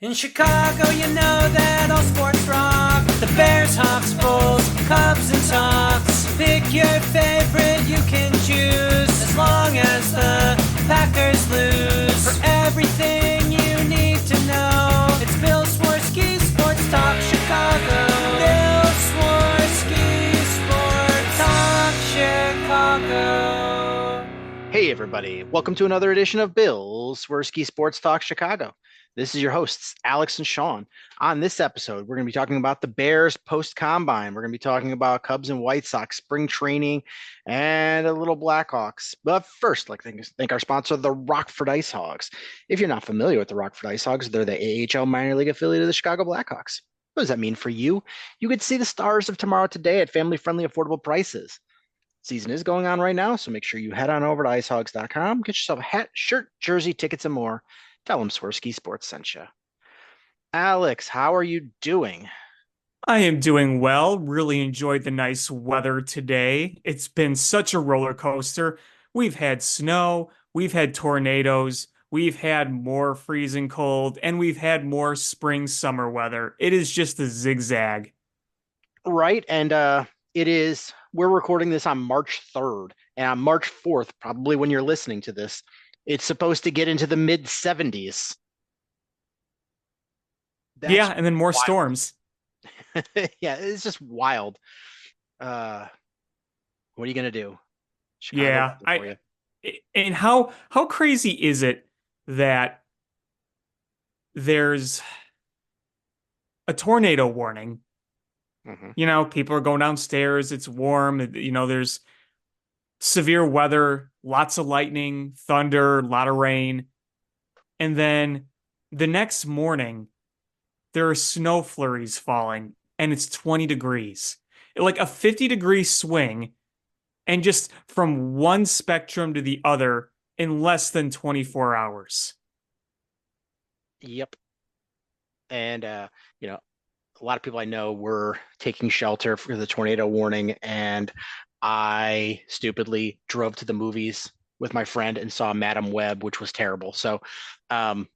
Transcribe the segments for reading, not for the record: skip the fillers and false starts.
In Chicago, you know that all sports rock. The Bears, Hawks, Bulls, Cubs and Sox. Pick your favorite, you can choose. As long as the Packers lose. For everything you need to know, it's Bill Swerski Sports Talk Chicago. Bill Swerski Sports Talk Chicago. Hey everybody, welcome to another edition of Bill's Swerski Sports Talk Chicago. This is your hosts, Alex and Sean. On this episode, we're going to be talking about the Bears post-combine. We're going to be talking about Cubs and White Sox spring training and a little Blackhawks. But first, I'd like to thank our sponsor, the Rockford Ice Hogs. If you're not familiar with the Rockford Ice Hogs, they're the AHL minor league affiliate of the Chicago Blackhawks. What does that mean for you? You could see the stars of tomorrow today at family-friendly, affordable prices. Season is going on right now, so make sure you head on over to icehogs.com, get yourself a hat, shirt, jersey, tickets, and more. Tell them Swerski Sports sent you. Alex, how are you doing? I am doing well. Really enjoyed the nice weather today. It's been such a roller coaster. We've had snow, we've had tornadoes, we've had more freezing cold, and we've had more spring summer weather. It is just a zigzag. Right, and we're recording this on March 3rd, and on March 4th, probably when you're listening to this, it's supposed to get into the mid 70s. Yeah, and then more wild. storms. Yeah, it's just wild. What are you gonna do? Yeah, Chicago and how crazy is it that there's a tornado warning? Mm-hmm. You know, people are going downstairs, it's warm, there's severe weather, lots of lightning, thunder, a lot of rain. And then the next morning, there are snow flurries falling and it's 20 degrees. Like a 50-degree swing, and just from one spectrum to the other in less than 24 hours. Yep. And a lot of people I know were taking shelter for the tornado warning, and I stupidly drove to the movies with my friend and saw Madam Web, which was terrible. So, So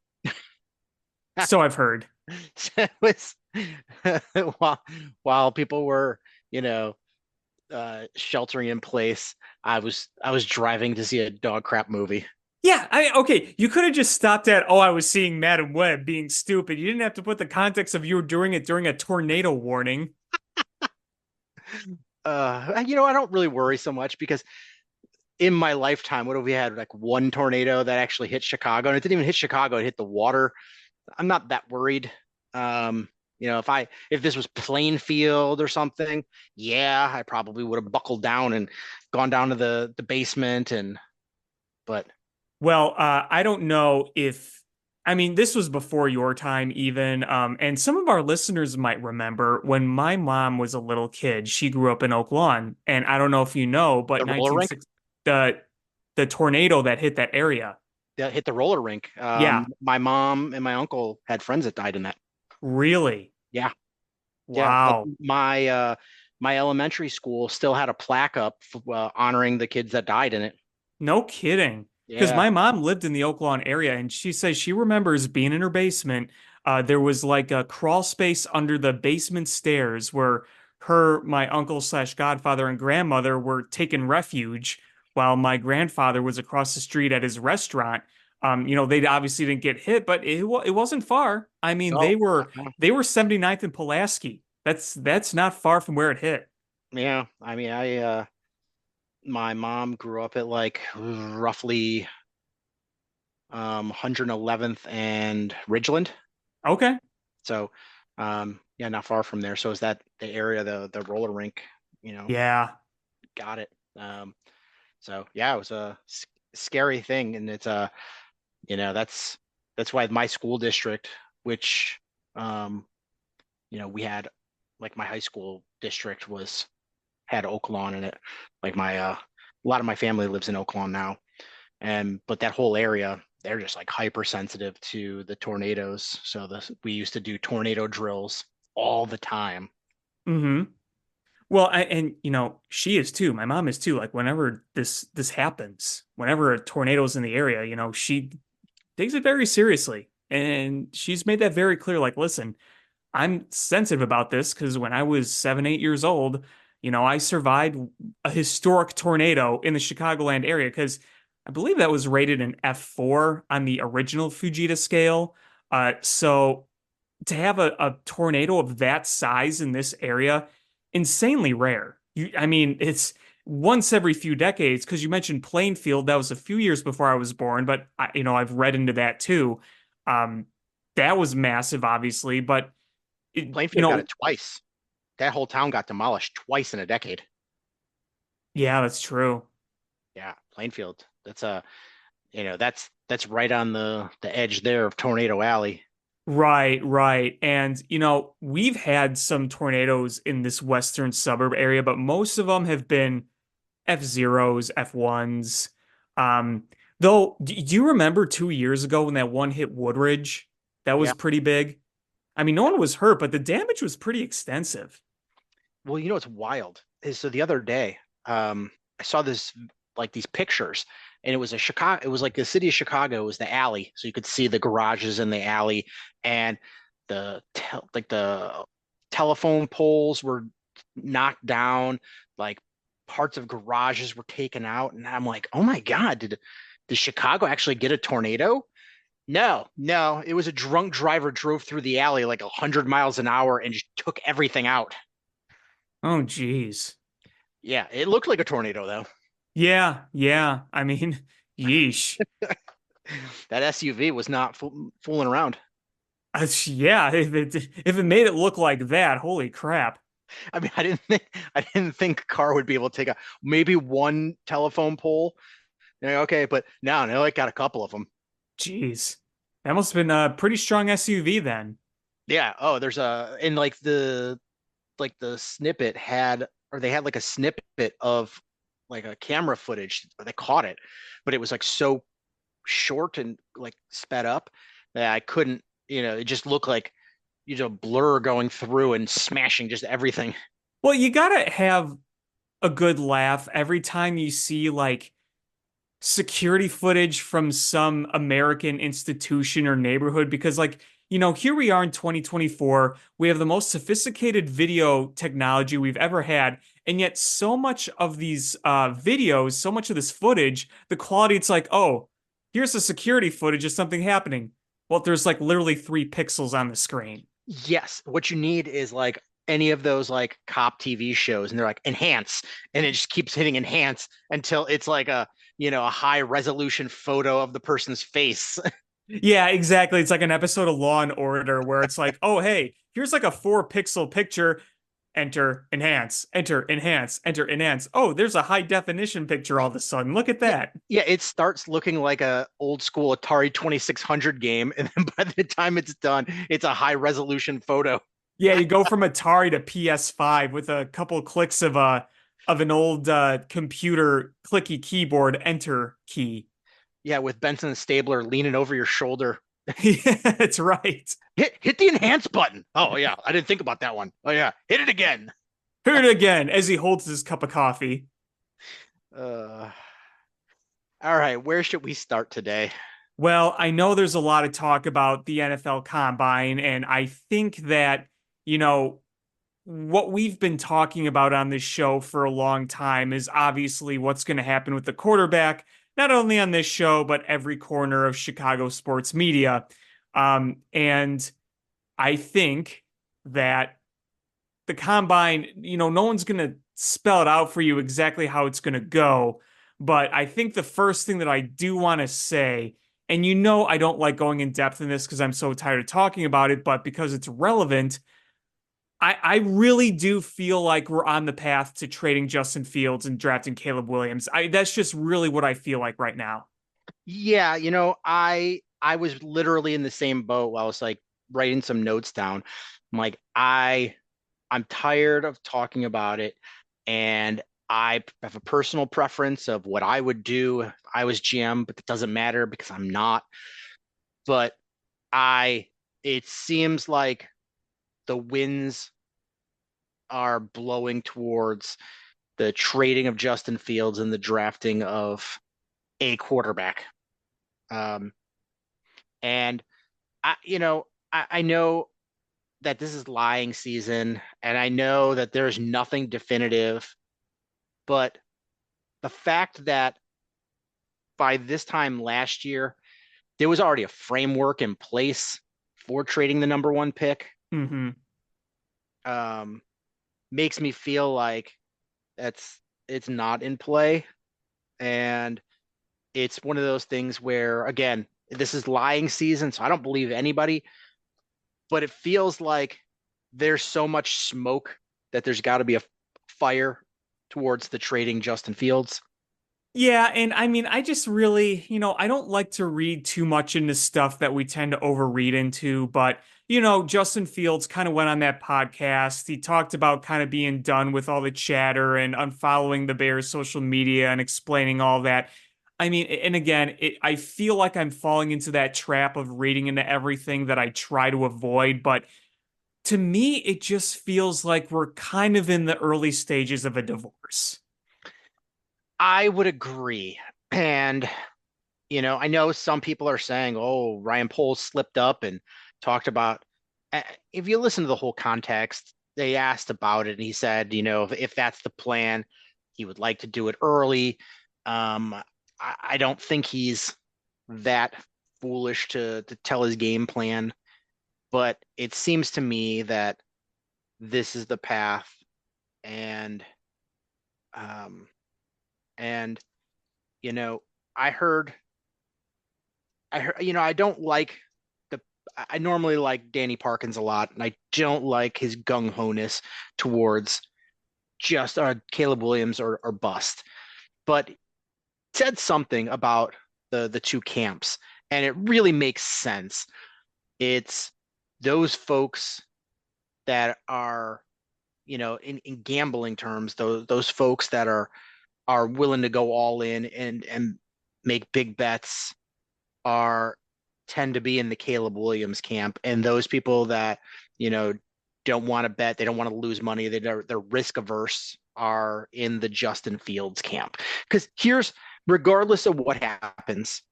I've heard. it was while people were, sheltering in place, I was driving to see a dog crap movie. Yeah, okay. You could have just stopped at, oh, I was seeing Madam Web being stupid. You didn't have to put the context of you were doing it during a tornado warning. I don't really worry so much because in my lifetime, what have we had? Like one tornado that actually hit Chicago, and it didn't even hit Chicago; it hit the water. I'm not that worried. If this was Plainfield or something, yeah, I probably would have buckled down and gone down to the basement but Well, I don't know if, I mean, this was before your time even, and some of our listeners might remember when my mom was a little kid, she grew up in Oak Lawn, and I don't know if you know, but the roller rink 1960, the tornado that hit that area. that hit the roller rink. Yeah, My mom and my uncle had friends that died in that. really? Yeah, yeah. Like Wow. my elementary school still had a plaque up honoring the kids that died in it. No kidding. Because Yeah. my mom lived in the Oak Lawn area, and she says she remembers being in her basement. There was like a crawl space under the basement stairs where my uncle slash godfather and grandmother were taking refuge while my grandfather was across the street at his restaurant. They obviously didn't get hit, but it wasn't far. I mean, Oh, they were 79th and Pulaski. That's not far from where it hit. yeah. I mean, my mom grew up at like roughly 111th and Ridgeland. Okay. So yeah, not far from there. So is that the area, the roller rink, Yeah. got it. So yeah, it was a scary thing. And it's that's why my school district, which we had, like, my high school district had Oak Lawn in it. Like a lot of my family lives in Oak Lawn now. But that whole area, they're just like hypersensitive to the tornadoes. So we used to do tornado drills all the time. Mm-hmm. Well, she is too. My mom is too. Like whenever this happens, whenever a tornado's in the area, she takes it very seriously. And she's made that very clear. Like, listen, I'm sensitive about this because when I was 7, 8 years old, I survived a historic tornado in the Chicagoland area because I believe that was rated an F4 on the original Fujita scale. So to have a tornado of that size in this area, insanely rare. I mean, it's once every few decades because you mentioned Plainfield. That was a few years before I was born, but I've read into that too. Um, that was massive, obviously, but it, you Plainfield got know, it twice. That whole town got demolished twice in a decade. yeah, that's true. Yeah, Plainfield. That's right on the edge there of Tornado Alley. Right, right. And, we've had some tornadoes in this western suburb area, but most of them have been F-Zeros, F1s. Um, though, do you remember 2 years ago when that one hit Woodridge? That was Yeah. pretty big. I mean, no one was hurt, but the damage was pretty extensive. Well, you know what's wild is so the other day, I saw these pictures, and it was a Chicago. It was like the city of Chicago was the alley, so you could see the garages in the alley, and the telephone poles were knocked down, like parts of garages were taken out, and I'm like, oh my God, did Chicago actually get a tornado? No, no, it was a drunk driver drove through the alley like 100 miles an hour and just took everything out. Oh, geez. Yeah, it looked like a tornado though. Yeah, yeah. I mean, yeesh. That SUV was not fooling around. Yeah, if it made it look like that, holy crap. I mean, I didn't think a car would be able to take a maybe one telephone pole. Okay, but now they like got a couple of them. Jeez. That must have been a pretty strong SUV then. Yeah. Oh, there's a and like the snippet had or they had like a snippet of like a camera footage. They caught it, but it was like so short and like sped up that I couldn't. It just looked like blur going through and smashing just everything. Well, you gotta have a good laugh every time you see like security footage from some American institution or neighborhood because like here we are in 2024, we have the most sophisticated video technology we've ever had, and yet so much of these videos, so much of this footage, the quality, it's like, oh, here's the security footage of something happening. Well, there's like literally 3 pixels on the screen. Yes, what you need is like any of those like cop TV shows, and they're like enhance, and it just keeps hitting enhance until it's like a high resolution photo of the person's face. Yeah, exactly. It's like an episode of Law and Order where it's like, oh, hey, here's like a 4 pixel picture. Enter, enhance, enter, enhance, enter, enhance. Oh, there's a high definition picture all of a sudden. Look at Yeah, that. yeah, it starts looking like a old school Atari 2600 game, and then by the time it's done, it's a high resolution photo. Yeah, you go from Atari to PS5 with a couple clicks of an old computer clicky keyboard enter key. Yeah, with Benson Stabler leaning over your shoulder. Yeah, that's right. Hit the enhance button. Oh yeah, I didn't think about that one. Oh yeah, hit it again. Hear it again as he holds his cup of coffee. Uh, all right, where should we start today? Well, I know there's a lot of talk about the NFL Combine, and I think that, you know, what we've been talking about on this show for a long time is obviously what's going to happen with the quarterback, not only on this show, but every corner of Chicago sports media. And I think that the combine, no one's going to spell it out for you exactly how it's going to go. But I think the first thing that I do want to say, and I don't like going in depth in this because I'm so tired of talking about it, but because it's relevant, I really do feel like we're on the path to trading Justin Fields and drafting Caleb Williams. That's just really what I feel like right now. Yeah, I was literally in the same boat while I was like writing some notes down. I'm like, I'm tired of talking about it, and I have a personal preference of what I would do if I was GM, but it doesn't matter because I'm not. But it seems like the winds are blowing towards the trading of Justin Fields and the drafting of a quarterback. And I know that this is lying season, and I know that there's nothing definitive, but the fact that by this time last year, there was already a framework in place for trading the number one pick, Mm-hmm. um, makes me feel like that's it's not in play. And it's one of those things where, again, this is lying season, so I don't believe anybody, but it feels like there's so much smoke that there's got to be a fire towards the trading Justin Fields. Yeah, and I mean, I just really, I don't like to read too much into stuff that we tend to overread into, but Justin Fields kind of went on that podcast. He talked about kind of being done with all the chatter and unfollowing the Bears' social media and explaining all that. I mean, and again, I feel like I'm falling into that trap of reading into everything that I try to avoid, but to me, it just feels like we're kind of in the early stages of a divorce. I would agree. And, I know some people are saying, oh, Ryan Poles slipped up and talked about, if you listen to the whole context, they asked about it and he said, if that's the plan, he would like to do it early. I don't think he's that foolish to tell his game plan, but it seems to me that this is the path. And, um, and, you know, I heard I don't like the. I normally like Danny Parkins a lot, and I don't like his gung ho-ness towards just Caleb Williams or bust. But he said something about the two camps, and it really makes sense. It's those folks that are, in gambling terms, those folks that are willing to go all in and make big bets are tend to be in the Caleb Williams camp, and those people that you know don't want to bet, they don't want to lose money, they're risk averse, are in the Justin Fields camp. Because regardless of what happens,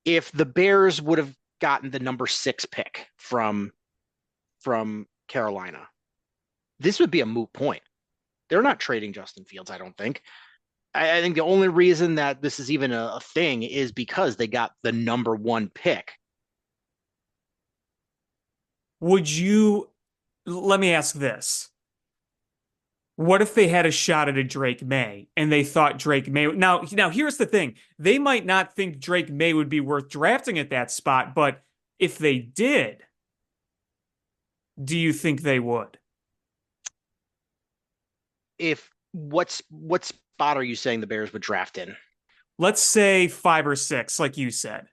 if the Bears would have gotten the number 6 pick from Carolina, this would be a moot point. They're not trading Justin Fields, I don't think. I think the only reason that this is even a thing is because they got the number 1 pick. Would you, let me ask this. What if they had a shot at a Drake May and they thought Drake May? Now here's the thing. They might not think Drake May would be worth drafting at that spot, but if they did, do you think they would? If what spot are you saying the Bears would draft in? Let's say 5 or 6, like you said.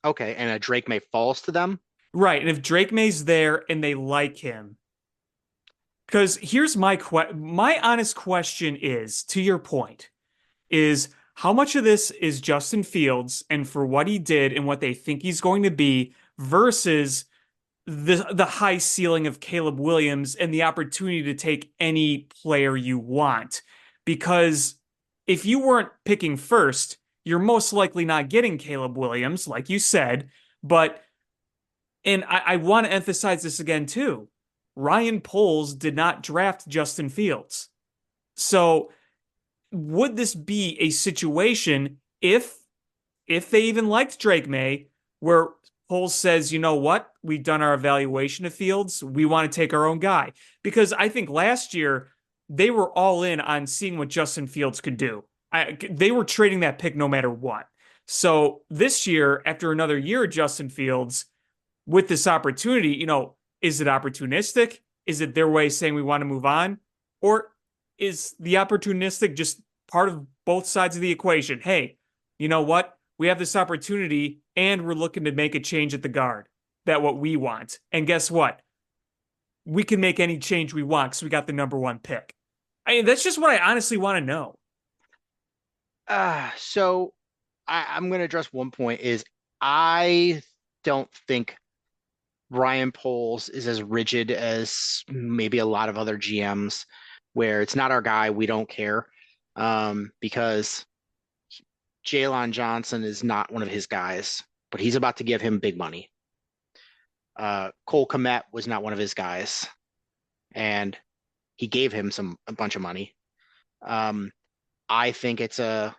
Okay, and a Drake May falls to them. Right. And if Drake May's there and they like him, because here's my honest question is, to your point, is how much of this is Justin Fields and for what he did and what they think he's going to be versus the high ceiling of Caleb Williams and the opportunity to take any player you want. Because if you weren't picking first, you're most likely not getting Caleb Williams, like you said. But, and I want to emphasize this again too, Ryan Poles did not draft Justin Fields. So would this be a situation if they even liked Drake May, where Poles says, you know what, we've done our evaluation of Fields, we want to take our own guy? Because I think last year they were all in on seeing what Justin Fields could do. They were trading that pick no matter what. So this year, after another year of Justin Fields, with this opportunity, is it opportunistic? Is it their way of saying we want to move on? Or is the opportunistic just part of both sides of the equation? Hey, you know what? We have this opportunity and we're looking to make a change at the guard. That what we want. And guess what? We can make any change we want because we got the number 1 pick. I mean, that's just what I honestly want to know. So I'm going to address one point is I don't think Ryan Poles is as rigid as maybe a lot of other GMs where it's not our guy, we don't care. Because Jalen Johnson is not one of his guys, but he's about to give him big money. Cole Kmet was not one of his guys, and he gave him a bunch of money. Um, I think it's a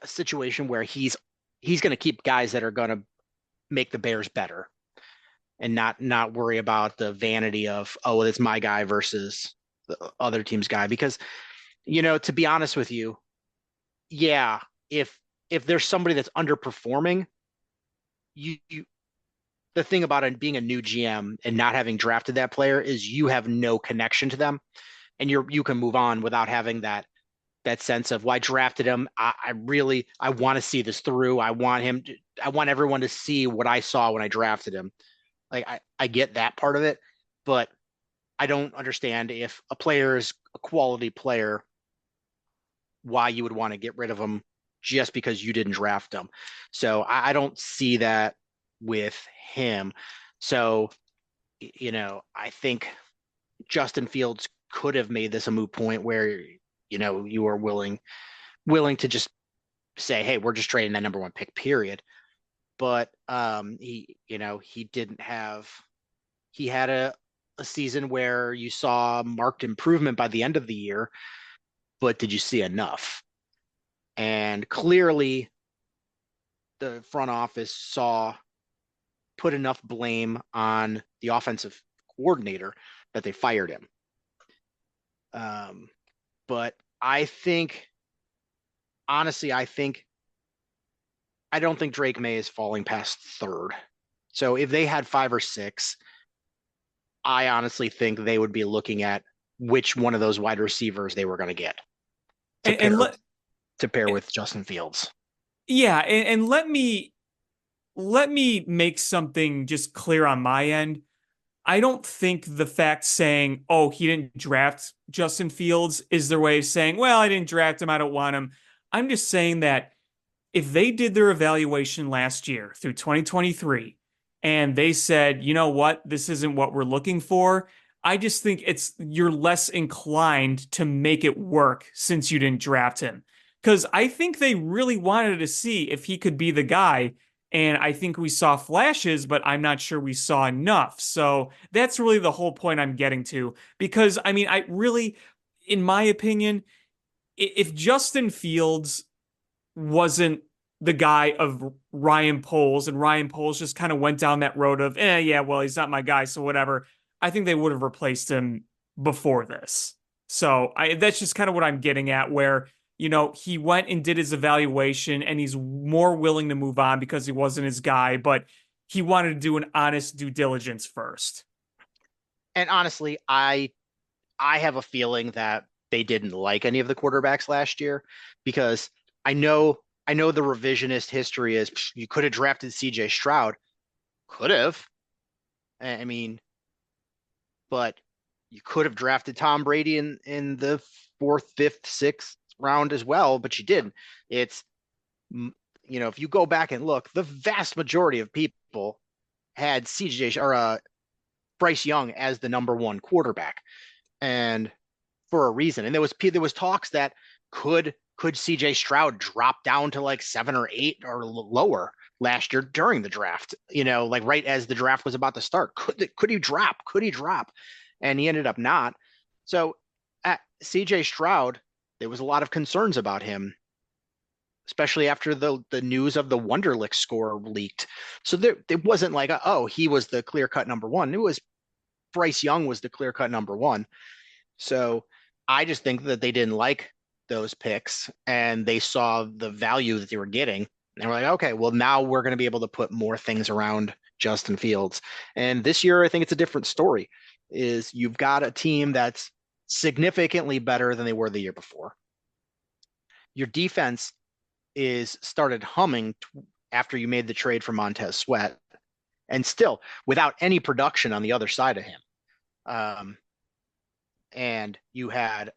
situation where he's going to keep guys that are going to make the Bears better, and not worry about the vanity of, oh, it's my guy versus the other team's guy. Because, to be honest with you, yeah, if there's somebody that's underperforming, you the thing about it being a new GM and not having drafted that player is you have no connection to them, and you can move on without having that sense of, well, I drafted him. I want to see this through. I want everyone to see what I saw when I drafted him. Like, I get that part of it, but I don't understand, if a player is a quality player, why you would want to get rid of them just because you didn't draft them. So I don't see that with him. So, I think Justin Fields could have made this a moot point where, you are willing to just say, hey, we're just trading that number one pick, period. But he didn't have he had a season where you saw marked improvement by the end of the year, but did you see enough? And clearly the front office put enough blame on the offensive coordinator that they fired him. But I think, honestly, I don't think Drake May is falling past third. So if they had 5 or 6, I honestly think they would be looking at which one of those wide receivers they were going to get to pair with Justin Fields. Yeah, and let me make something just clear on my end. I don't think the fact saying, oh, he didn't draft Justin Fields is their way of saying, well, I didn't draft him, I don't want him. I'm just saying that if they did their evaluation last year through 2023 and they said, you know what, this isn't what we're looking for, I just think you're less inclined to make it work since you didn't draft him. Because I think they really wanted to see if he could be the guy. And I think we saw flashes, but I'm not sure we saw enough. So that's really the whole point I'm getting to. Because, I mean, in my opinion, if Justin Fields wasn't the guy of Ryan Poles, and Ryan Poles just kind of went down that road of, yeah, well, he's not my guy, so whatever, I think they would have replaced him before this. So that's just kind of what I'm getting at, where, he went and did his evaluation and he's more willing to move on because he wasn't his guy, but he wanted to do an honest due diligence first. And honestly, I have a feeling that they didn't like any of the quarterbacks last year, because I know the revisionist history is, you could have drafted CJ Stroud. Could have. I mean, but you could have drafted Tom Brady in the 4th, 5th, 6th round as well, but you didn't. It's, if you go back and look, the vast majority of people had CJ or Bryce Young as the number one quarterback, and for a reason. And there was talks that could CJ Stroud drop down to like 7 or 8 or lower last year during the draft, like right as the draft was about to start. Could he drop? And he ended up not. So at CJ Stroud, there was a lot of concerns about him, especially after the news of the Wonderlic score leaked. So it wasn't like, oh, he was the clear-cut number one. It was Bryce Young was the clear-cut number one. So I just think that they didn't like those picks, and they saw the value that they were getting. And we're like, okay, well, now we're going to be able to put more things around Justin Fields. And this year, I think it's a different story. Is you've got a team that's significantly better than they were the year before. Your defense is started humming after you made the trade for Montez Sweat, and still without any production on the other side of him. And you had,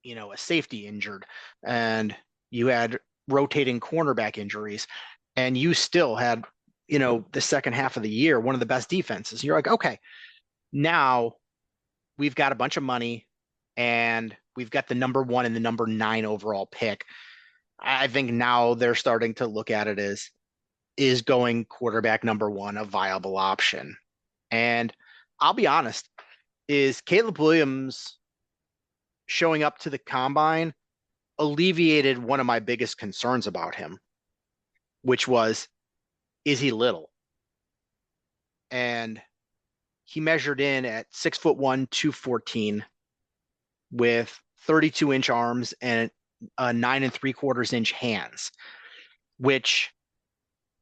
a safety injured, and you had rotating cornerback injuries, and you still had, the second half of the year, one of the best defenses. You're like, okay, now we've got a bunch of money, and we've got the number 1 and the number 9 overall pick. I think now they're starting to look at it as, is going quarterback number one a viable option? And I'll be honest, is Caleb Williams showing up to the combine alleviated one of my biggest concerns about him, which was, is he little? And he measured in at 6'1", 214 with 32-inch arms and 9 3/4 inch hands, which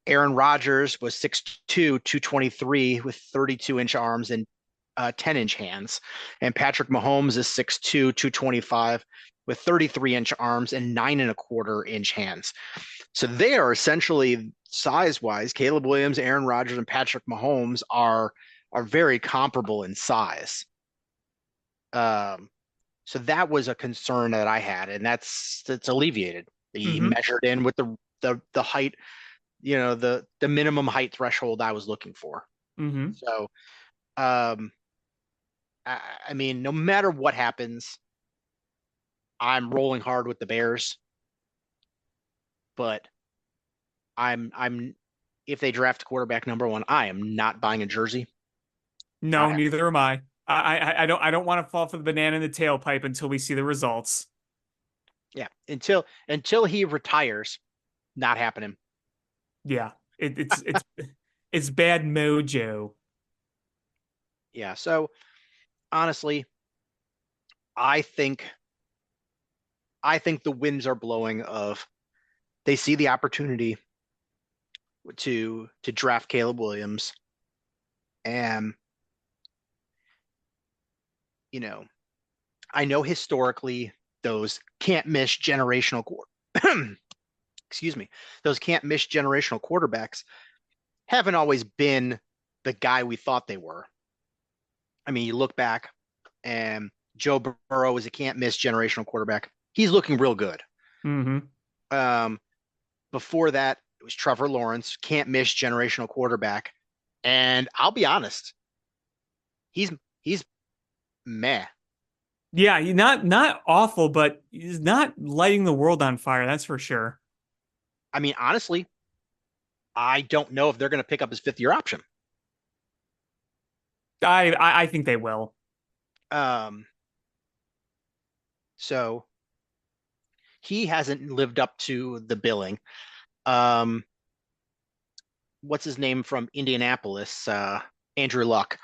Aaron Rodgers was 6'2", 223 with 32-inch arms and 10-inch hands. And Patrick Mahomes is 6'2", 225 with 33-inch arms and 9 1/4 inch hands. So they are essentially size-wise, Caleb Williams, Aaron Rodgers, and Patrick Mahomes are very comparable in size. So that was a concern that I had, and that's alleviated. He measured in with the height, the minimum height threshold I was looking for. So, I mean, no matter what happens, I'm rolling hard with the Bears. But I'm if they draft quarterback number one, I am not buying a jersey. No, neither am I. I don't want to fall for the banana in the tailpipe until we see the results. Yeah, until he retires, not happening. Yeah, it's bad mojo. Yeah, so honestly, I think the winds are blowing of they see the opportunity to draft Caleb Williams, and I know historically those can't miss generational those can't miss generational quarterbacks haven't always been the guy we thought they were. I mean, you look back and Joe Burrow is a can't miss generational quarterback. He's looking real good. Before that, it was Trevor Lawrence, can't miss generational quarterback. And I'll be honest, he's meh. Yeah, not awful, but he's not lighting the world on fire. That's for sure. I mean, honestly, I don't know if they're going to pick up his fifth-year option. I think they will. So he hasn't lived up to the billing. What's his name from Indianapolis? Andrew Luck.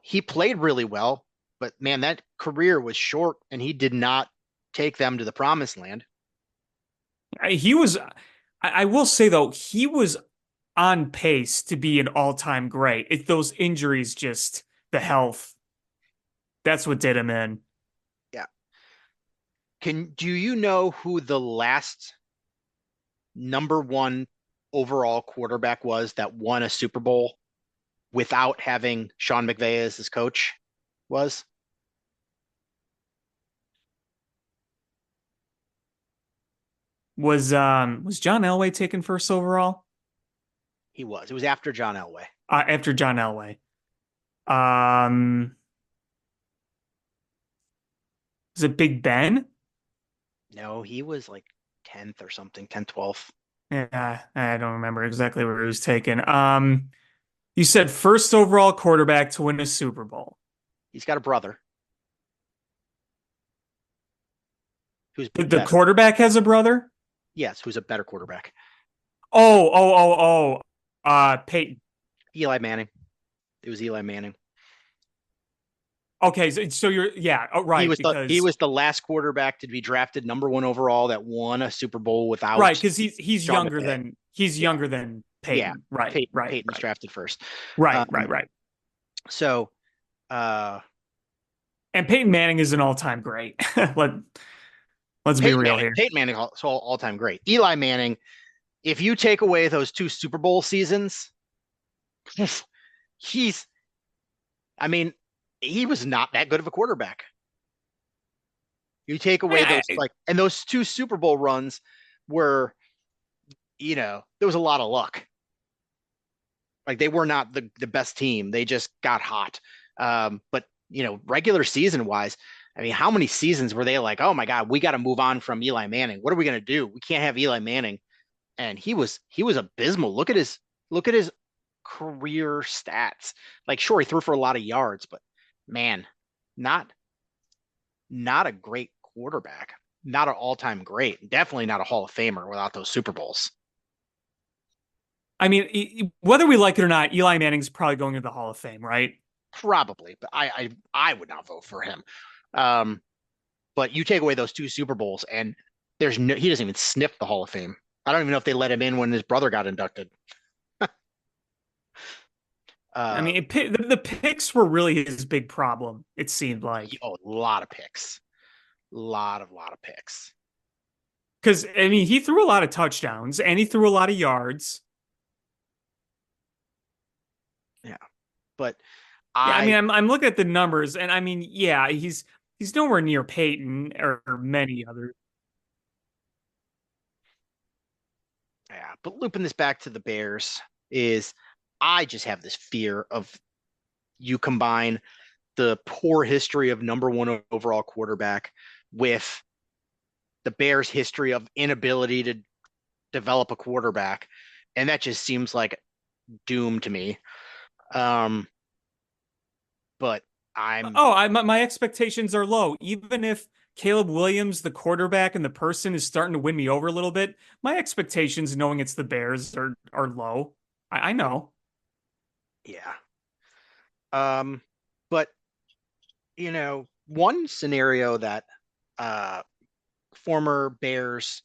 He played really well, but man, that career was short, and he did not take them to the promised land. He was, I will say though, he was on pace to be an all-time great. It's those injuries, just the health. That's what did him in. Yeah. Do you know who the last number one overall quarterback was that won a Super Bowl without having Sean McVay as his coach was? Was John Elway taken first overall? He was. It was after John Elway. After John Elway. Was it Big Ben? No, he was like 10th or something, 10th, 12th. Yeah, I don't remember exactly where he was taken. You said first overall quarterback to win a Super Bowl. He's got a brother who's The quarterback has a brother? Yes, who's a better quarterback. Peyton. Eli Manning. It was Eli Manning. Okay, so you're right. He was the last quarterback to be drafted number one overall that won a Super Bowl without because he's younger than Peyton. Yeah, right. Peyton's drafted first. Right. So, and Peyton Manning is an all-time great. Let's be real here. Peyton Manning all-time great. Eli Manning, if you take away those two Super Bowl seasons, he was not that good of a quarterback. You take away those two Super Bowl runs were, there was a lot of luck. Like, they were not the best team. They just got hot. But regular season wise, I mean, how many seasons were they like, oh my God, we got to move on from Eli Manning? What are we going to do? We can't have Eli Manning and he was abysmal. Look at his career stats. Like, sure, he threw for a lot of yards, but man, not not a great quarterback. Not an all-time great. Definitely not a Hall of Famer without those Super Bowls. I mean, whether we like it or not, Eli Manning's probably going to the Hall of Fame, right? Probably, but I would not vote for him. Um, but you take away those two Super Bowls, and he doesn't even sniff the Hall of Fame. I don't even know if they let him in when his brother got inducted. I Uh, mean, the picks were really his big problem, it seemed like. a lot of picks, lot of picks. Because, I mean, he threw a lot of touchdowns and he threw a lot of yards. Yeah, but Yeah, I mean, I I'm looking at the numbers, and I mean, yeah, he's nowhere near Peyton or many others. yeah, but looping this back to the Bears is I just have this fear of you combine the poor history of number one overall quarterback with the Bears' history of inability to develop a quarterback, and that just seems like doom to me. Um, but I'm Oh, my expectations are low. Even if Caleb Williams, the quarterback and the person, is starting to win me over a little bit, my expectations, knowing it's the Bears, are low. I know. yeah. Um, but one scenario that uh former Bears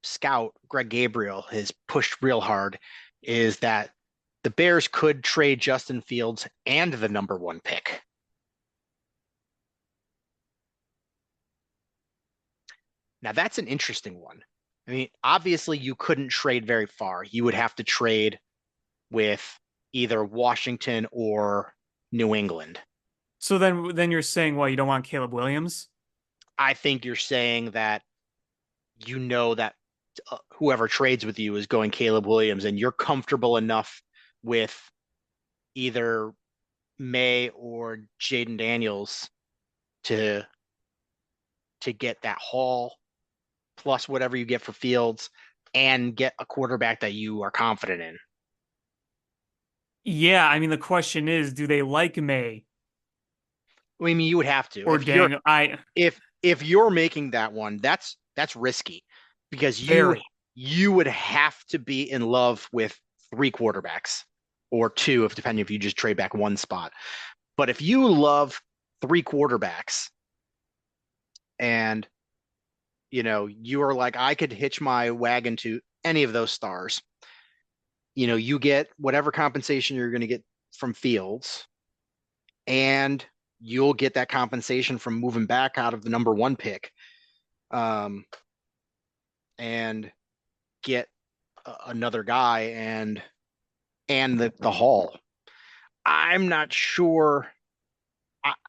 scout Greg Gabriel has pushed real hard is that the Bears could trade Justin Fields and the number one pick. Now that's an interesting one. I mean, obviously you couldn't trade very far. You would have to trade with either Washington or New England. So then you're saying, well, you don't want Caleb Williams? I think you're saying that that whoever trades with you is going Caleb Williams, and you're comfortable enough with either May or Jaden Daniels to get that haul plus whatever you get for Fields and get a quarterback that you are confident in. Yeah, I mean, the question is, do they like May I mean, you would have to or Daniel? if you're making that one, that's risky because Very. you would have to be in love with three quarterbacks or two, if depending if you just trade back one spot. But if you love three quarterbacks and you are like, I could hitch my wagon to any of those stars, you get whatever compensation you're going to get from Fields, and you'll get that compensation from moving back out of the number one pick, and get another guy and the haul. I'm not sure.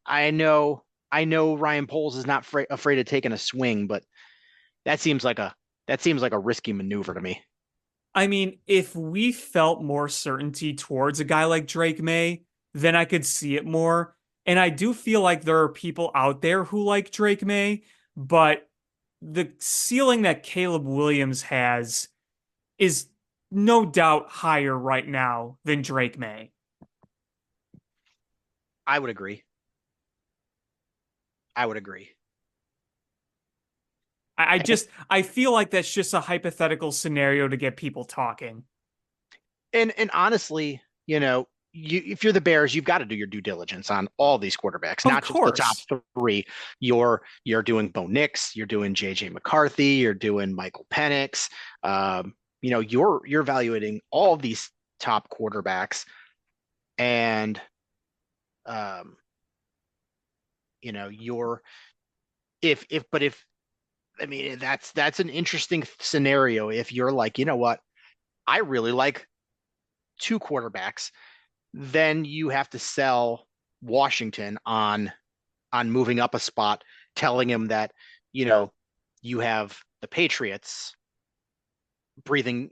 I know Ryan Poles is not afraid of taking a swing, but that seems like a risky maneuver to me. I mean, if we felt more certainty towards a guy like Drake May, then I could see it more. And I do feel like there are people out there who like Drake May, but the ceiling that Caleb Williams has is no doubt higher right now than Drake May. I would agree. I would agree. I feel like that's just a hypothetical scenario to get people talking. And honestly, if you're the Bears, you've got to do your due diligence on all these quarterbacks, Of not just the top course. three. You're doing Bo Nix, you're doing JJ McCarthy, you're doing Michael Penix. You're evaluating all of these top quarterbacks, and you're if I mean that's an interesting scenario if you're like, what, I really like two quarterbacks, then you have to sell Washington on moving up a spot, telling him that you have the Patriots breathing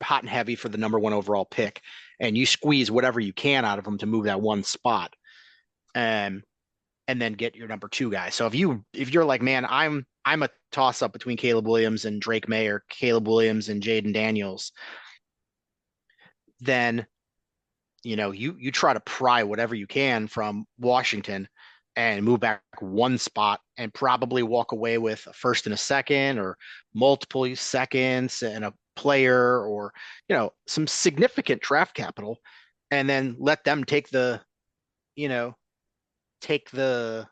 hot and heavy for the number one overall pick, and you squeeze whatever you can out of them to move that one spot. And and then get your number two guy. So if you're like, man, I'm a toss up between Caleb Williams and Drake May or Caleb Williams and Jaden Daniels, then you try to pry whatever you can from Washington and move back one spot and probably walk away with a first and a second or multiple seconds and a player or some significant draft capital, and then let them take you know take the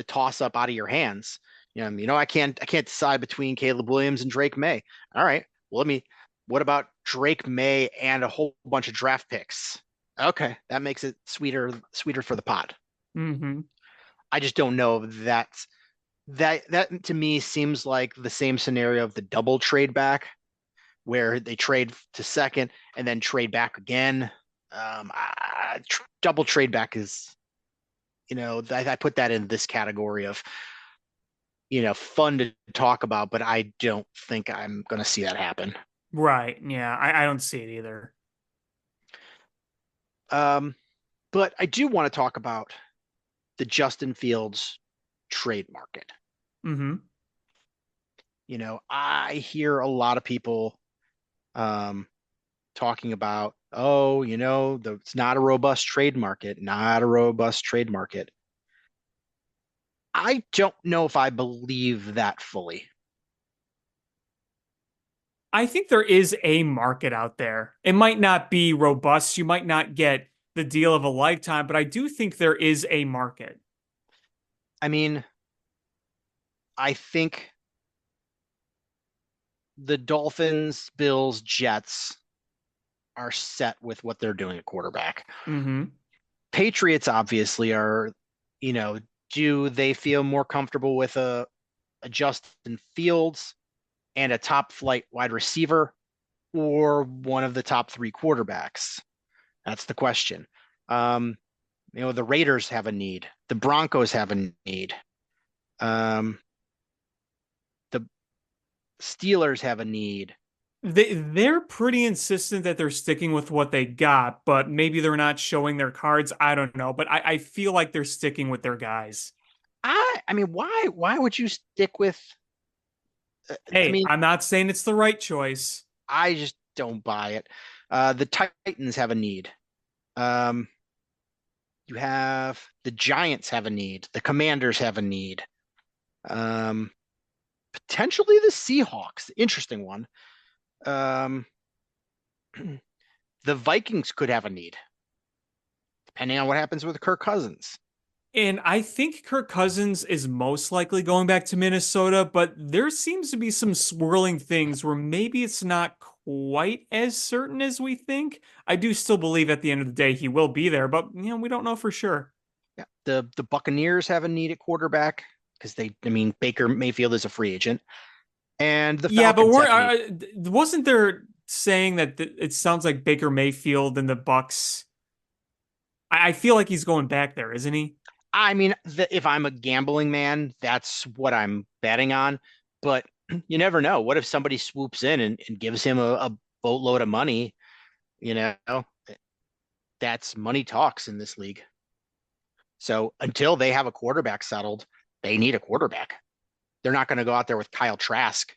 toss up out of your hands. I can't decide between Caleb Williams and Drake May. All right. Well, what about Drake May and a whole bunch of draft picks? Okay, that makes it sweeter for the pot. Mm-hmm. I just don't know if that to me seems like the same scenario of the double trade back where they trade to second and then trade back again. Double trade back is, I put that in this category of, fun to talk about, but I don't think I'm going to see that happen. Right. Yeah. I don't see it either. But I do want to talk about the Justin Fields trade market. Mm-hmm. I hear a lot of people talking about, it's not a robust trade market, not a robust trade market. I don't know if I believe that fully. I think there is a market out there. It might not be robust. You might not get the deal of a lifetime, but I do think there is a market. I mean, I think the Dolphins, Bills, Jets are set with what they're doing at quarterback. Mm-hmm. Patriots obviously are, do they feel more comfortable with a Justin Fields and a top flight wide receiver or one of the top three quarterbacks? That's the question. The Raiders have a need. The Broncos have a need. The Steelers have a need. They're pretty insistent that they're sticking with what they got, but maybe they're not showing their cards. I don't know, but I feel like they're sticking with their guys. I mean, why would you stick with? I Hey, mean, I'm not saying it's the right choice. I just don't buy it. The Titans have a need. Um, you have the Giants have a need. The Commanders have a need. Um, Potentially the Seahawks. Interesting one. Um, the Vikings could have a need, depending on what happens with Kirk Cousins. And I think Kirk Cousins is most likely going back to Minnesota, but there seems to be some swirling things where maybe it's not quite as certain as we think. I do still believe at the end of the day he will be there, but we don't know for sure. Yeah, the Buccaneers have a need at quarterback because Baker Mayfield is a free agent, and the Yeah, but Falcons have a need. wasn't there saying that it sounds like Baker Mayfield and the Bucks? I feel like he's going back there, isn't he? I mean, if I'm a gambling man, that's what I'm betting on. But you never know. What if somebody swoops in and gives him a boatload of money? You know, that's money talks in this league. So until they have a quarterback settled, they need a quarterback. They're not going to go out there with Kyle Trask.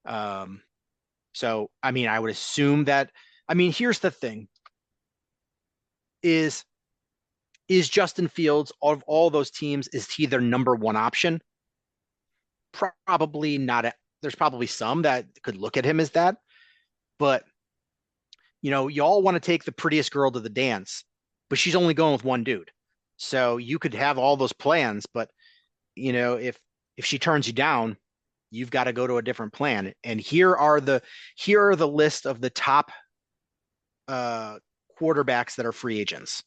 So I would assume that. Here's the thing: is Justin Fields of all those teams, is he their number one option? Probably not. There's probably some that could look at him as that, but y'all want to take the prettiest girl to the dance, but she's only going with one dude. So you could have all those plans, but if she turns you down, you've got to go to a different plan. And here are the list of the top quarterbacks that are free agents.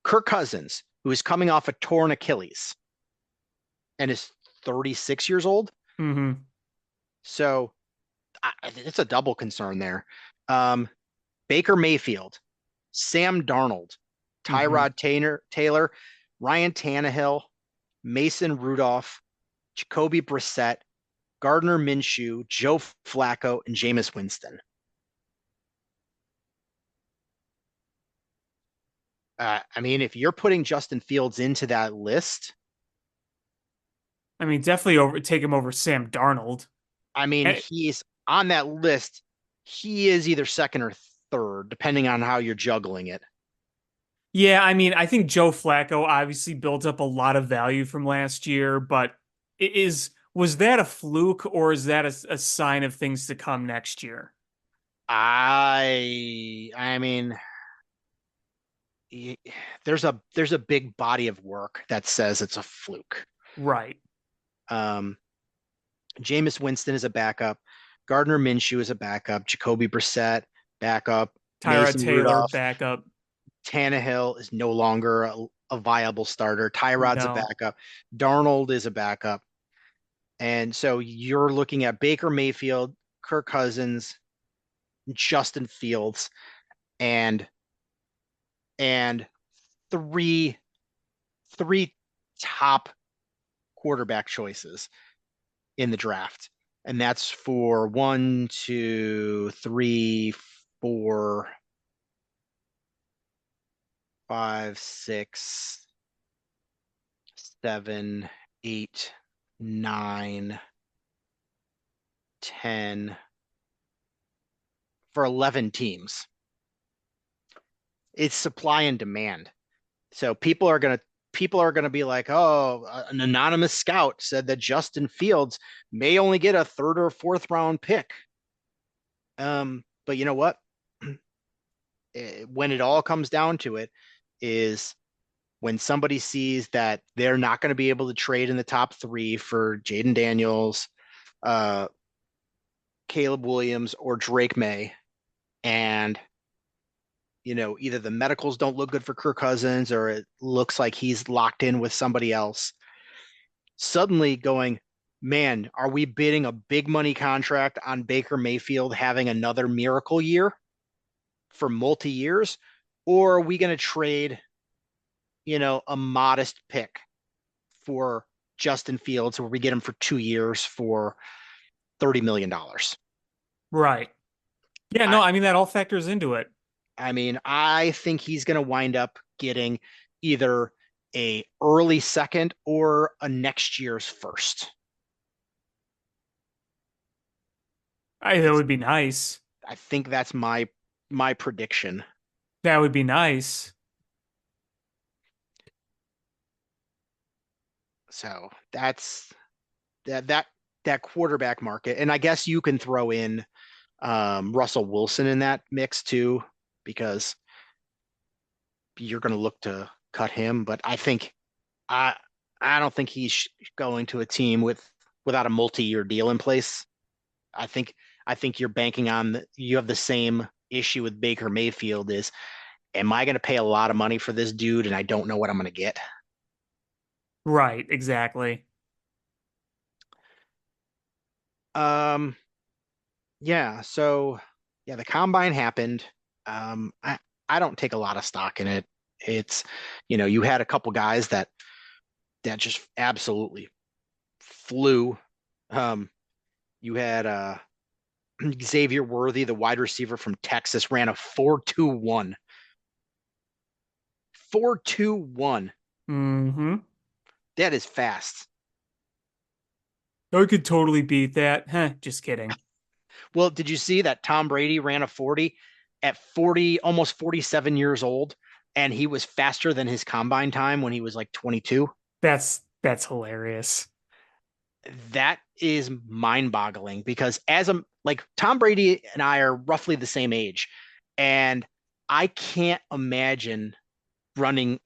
Kirk Cousins, who is coming off a torn Achilles and is 36 years old. Mm-hmm. So it's a double concern there. Baker Mayfield, Sam Darnold, Tyrod Taylor, Ryan Tannehill, Mason Rudolph, Jacoby Brissett, Gardner Minshew, Joe Flacco, and Jameis Winston. I mean, if you're putting Justin Fields into that list, I mean, definitely take him over Sam Darnold. I mean, And he's on that list. He is either second or third, depending on how you're juggling it. yeah, I mean, I think Joe Flacco obviously built up a lot of value from last year, but was that a fluke or is that a sign of things to come next year? I mean, y- there's a big body of work that says it's a fluke. Right. Um, Jameis Winston is a backup. Gardner Minshew is a backup. Jacoby Brissett, backup. Tyrod Mason Taylor, Rudolph. backup. Tannehill is no longer a viable starter. Tyrod's a No. backup. Darnold is a backup. And so you're looking at Baker Mayfield, Kirk Cousins, Justin Fields, and and three three top quarterback choices in the draft. And that's for one, two, three, four, five, six, seven, eight, nine, 10 for 11 teams. It's supply and demand. So people are going to be like, "Oh, an anonymous scout said that Justin Fields may only get a third or fourth round pick." But you know what? When it all comes down to it is when somebody sees that they're not going to be able to trade in the top 3 for Jaden Daniels, uh, Caleb Williams, or Drake May, and either the medicals don't look good for Kirk Cousins or it looks like he's locked in with somebody else, suddenly going, man, are we bidding a big money contract on Baker Mayfield having another miracle year for multi years? Or are we going to trade, a modest pick for Justin Fields where we get him for 2 years for $30 million? Right. Yeah, no, I, I mean that all factors into it. I mean, I think he's going to wind up getting either a early second or a next year's first. That would be nice. I think that's my prediction. That would be nice. So that's that quarterback market, and I guess you can throw in Russell Wilson in that mix too, because you're going to look to cut him. But I I don't think he's going to a team without a multi-year deal in place. I think I think you're banking on you have the same issue with Baker Mayfield is, am I going to pay a lot of money for this dude and I don't know what I'm going to get? Right, exactly. Um, yeah, so yeah, the combine happened. I don't take a lot of stock in it. It's, you had a couple guys that just absolutely flew. Um, you had Xavier Worthy, the wide receiver from Texas, ran a 4.21. 4.21. Mm-hmm. That is fast. I could totally beat that. Huh, just kidding. Well, did you see that Tom Brady ran a 40 at 40, almost 47 years old, and he was faster than his combine time when he was like 22? That's hilarious. That is mind-boggling because as a like Tom Brady and I are roughly the same age, and I can't imagine running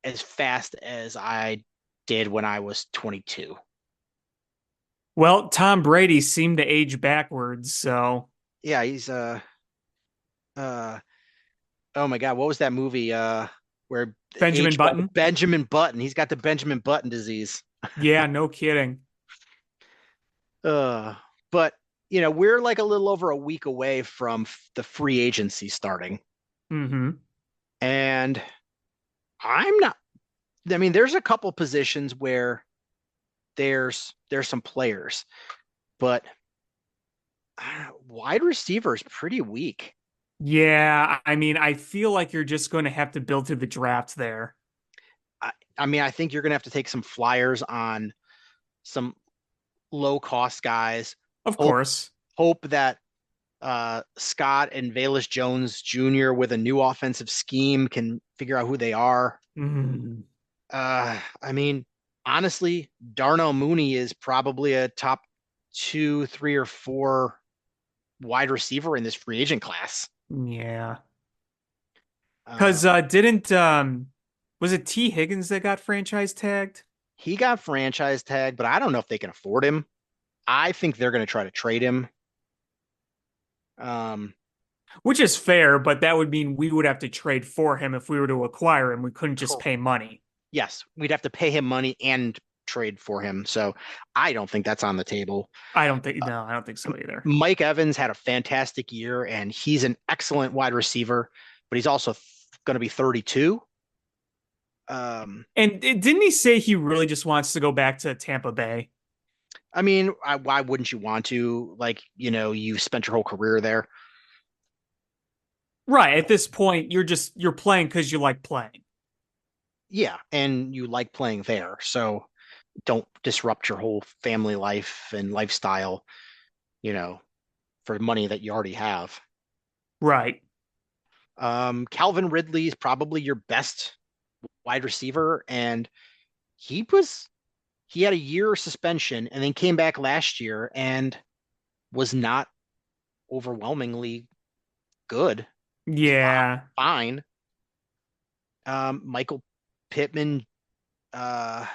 as fast as I did when I was 22. Well, Tom Brady seemed to age backwards, so Yeah, he's uh oh my God, what was that movie where Benjamin aged by Button. Benjamin Button? He's got the Benjamin Button disease. Yeah, no kidding. Uh but we're like a little over a week away from the free agency starting. Mm-hmm. And I'm not I mean, there's a couple positions where there's some players, but wide receiver is pretty weak. Yeah, I mean, I feel like you're just going to have to build through the draft there. I mean, I think you're going to have to take some flyers on some low cost guys. Of Hope course. hope that Scott and Velus Jones Jr. with a new offensive scheme can figure out who they are. Mm. I mean, honestly, Darnell Mooney is probably a top 2, 3, or 4 wide receiver in this free agent class. Yeah. Uh, Because didn't was it T. Higgins that got franchise tagged? he got franchise tag, but I don't know if they can afford him. I think they're going to try to trade him. Um, Which is fair, but that would mean we would have to trade for him if we were to acquire him. We couldn't just pay money. yes, we'd have to pay him money and trade for him. So I don't think that's on the table. I don't think no, I don't think so either. Mike Evans had a fantastic year and he's an excellent wide receiver, but he's also going to be 32. And didn't he say he really just wants to go back to Tampa Bay? I mean, why wouldn't you want to? Like, you've spent your whole career there. Right. At this point, you're playing because you like playing. Yeah, and you like playing there. So don't disrupt your whole family life and lifestyle, you know, for money that you already have. Right. Calvin Ridley is probably your best wide receiver, and he was he had a year suspension and then came back last year and was not overwhelmingly good. Yeah. Fine. Michael Pittman, uh,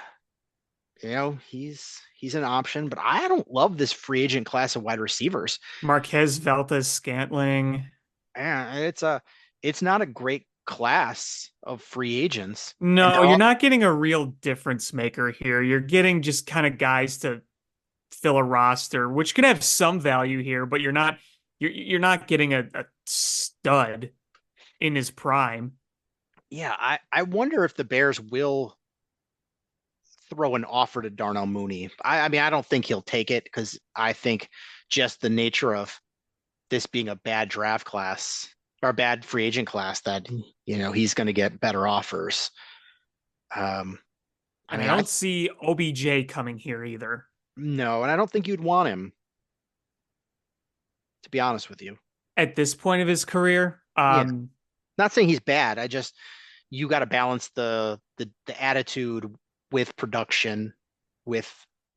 he's an option, but I don't love this free agent class of wide receivers. Marquez Valdes Scantling. And it's not a great class of free agents, and No, they're you're all not getting a real difference maker here. You're getting just kind of guys to fill a roster, which can have some value here, but you're not getting a stud in his prime. yeah. I wonder if the Bears will throw an offer to Darnell Mooney. I mean, I don't think he'll take it because I think just the nature of this being a bad draft class or a bad free agent class that he's going to get better offers. Um, I And I mean, I don't see OBJ coming here either. no, and I don't think you'd want him, to be honest with you. At this point of his career. Yeah, not saying he's bad. I just you got to balance the attitude with production with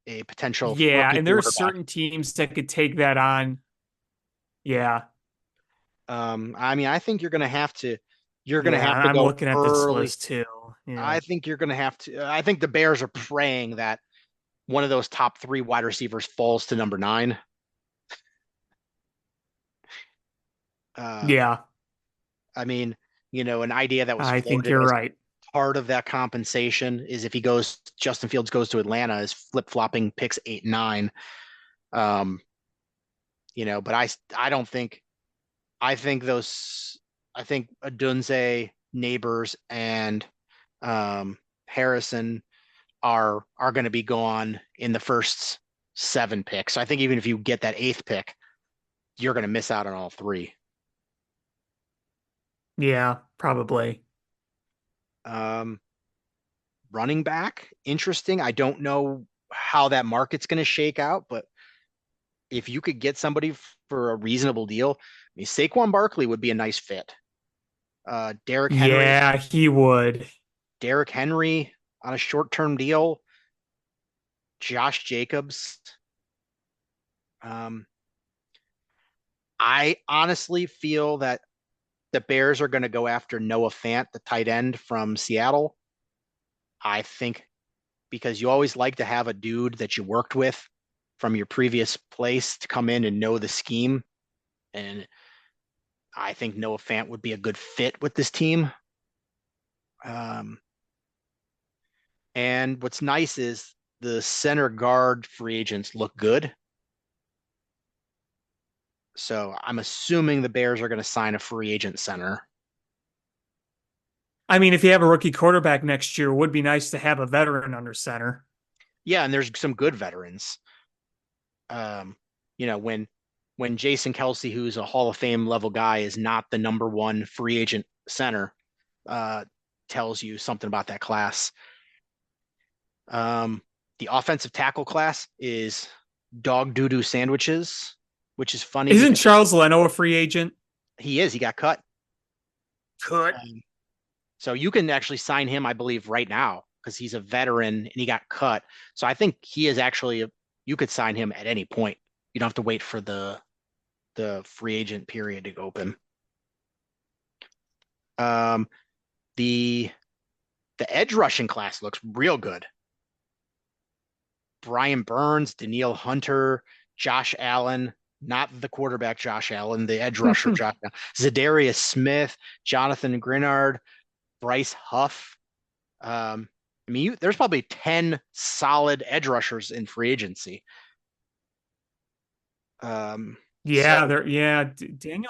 a potential Yeah, rookie and there are quarterback. certain teams that could take that on. Yeah. I mean, I think you're gonna Yeah, have and to I'm go looking at this early. list too. Yeah. I think you're gonna have to. I think the Bears are praying that one of those top 3 wide receivers falls to number 9. Uh, Yeah, I mean, an idea that was I think floated you're as right. part of that compensation is if Justin Fields goes to Atlanta, is flip flopping picks 8, 9. Um, but I don't think I think those I think Adunze, Neighbors, and Harrison are going to be gone in the first 7 picks. So I think even if you get that 8th pick, you're going to miss out on all 3. Yeah, probably. Um, Running back, interesting. I don't know how that market's going to shake out, but if you could get somebody for a reasonable deal, I mean, Saquon Barkley would be a nice fit. Derrick Henry, Yeah, he would. Derrick Henry on a short-term deal. Josh Jacobs. Um, I honestly feel that the Bears are going to go after Noah Fant, the tight end from Seattle. I think because you always like to have a dude that you worked with from your previous place to come in and know the scheme. And I think Noah Fant would be a good fit with this team. Um, and what's nice is the center guard free agents look good. So I'm assuming the Bears are going to sign a free agent center. I mean, if you have a rookie quarterback next year, it would be nice to have a veteran under center. Yeah, and there's some good veterans. Um, when when Jason Kelsey, who's a Hall of Fame level guy, is not the number one free agent center, uh, tells you something about that class. The offensive tackle class is dog doo-doo sandwiches, which is funny Isn't because Charles Leno a free agent? he got cut. Cut. So you can actually sign him, I believe, right now because he's a veteran and he got cut. So I think he is actually you could sign him at any point. You don't have to wait for the free agent period to open. The edge rushing class looks real good. Brian Burns, Danielle Hunter, Josh Allen, not the quarterback Josh Allen, the edge rusher Josh Allen, Zadarius Smith, Jonathan Grenard, Bryce Huff. There's probably 10 solid edge rushers in free agency. Daniel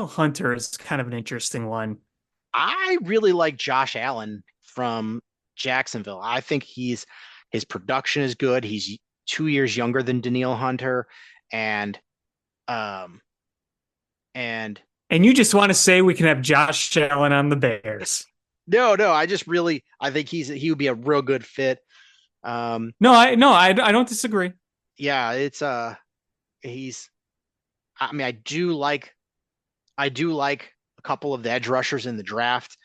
Hunter is kind of an interesting one. I really like Josh Allen from Jacksonville. I think his production is good. He's 2 years younger than Danielle Hunter, and you just want to say we can have Josh Allen on the Bears. No, I think he would be a real good fit. I don't disagree. Yeah, I do like a couple of the edge rushers in the draft,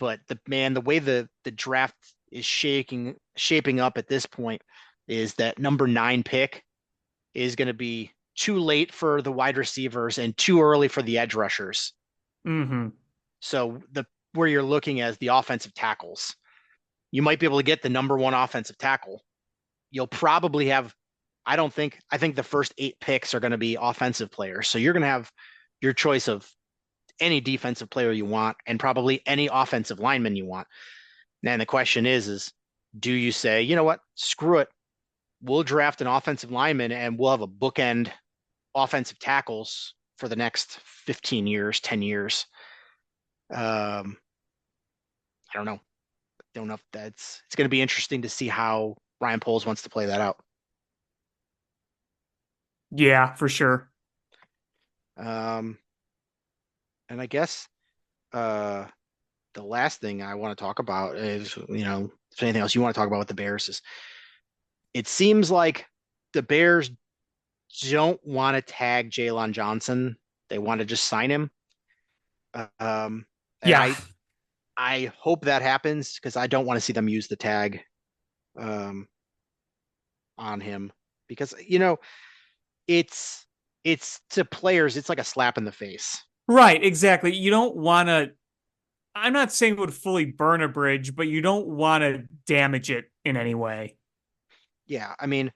but the way the draft is shaping up at this point is that number 9 pick is going to be too late for the wide receivers and too early for the edge rushers. Mm-hmm. So where you're looking as the offensive tackles, you might be able to get the number 1 offensive tackle. You'll probably have, I think the first 8 picks are going to be offensive players. So you're going to have your choice of any defensive player you want and probably any offensive lineman you want. And the question is do you say, you know what, screw it, we'll draft an offensive lineman and we'll have a bookend offensive tackles for the next 15 years, 10 years. I don't know. If it's going to be interesting to see how Ryan Poles wants to play that out. Yeah, for sure. And I guess the last thing I want to talk about is, if anything else you want to talk about with the Bears is, it seems like the Bears don't want to tag Jaylon Johnson. They want to just sign him. I hope that happens because I don't want to see them use the tag on him because, it's to players, it's like a slap in the face. Right, exactly. You don't want to, I'm not saying it would fully burn a bridge, but you don't want to damage it in any way. Yeah, and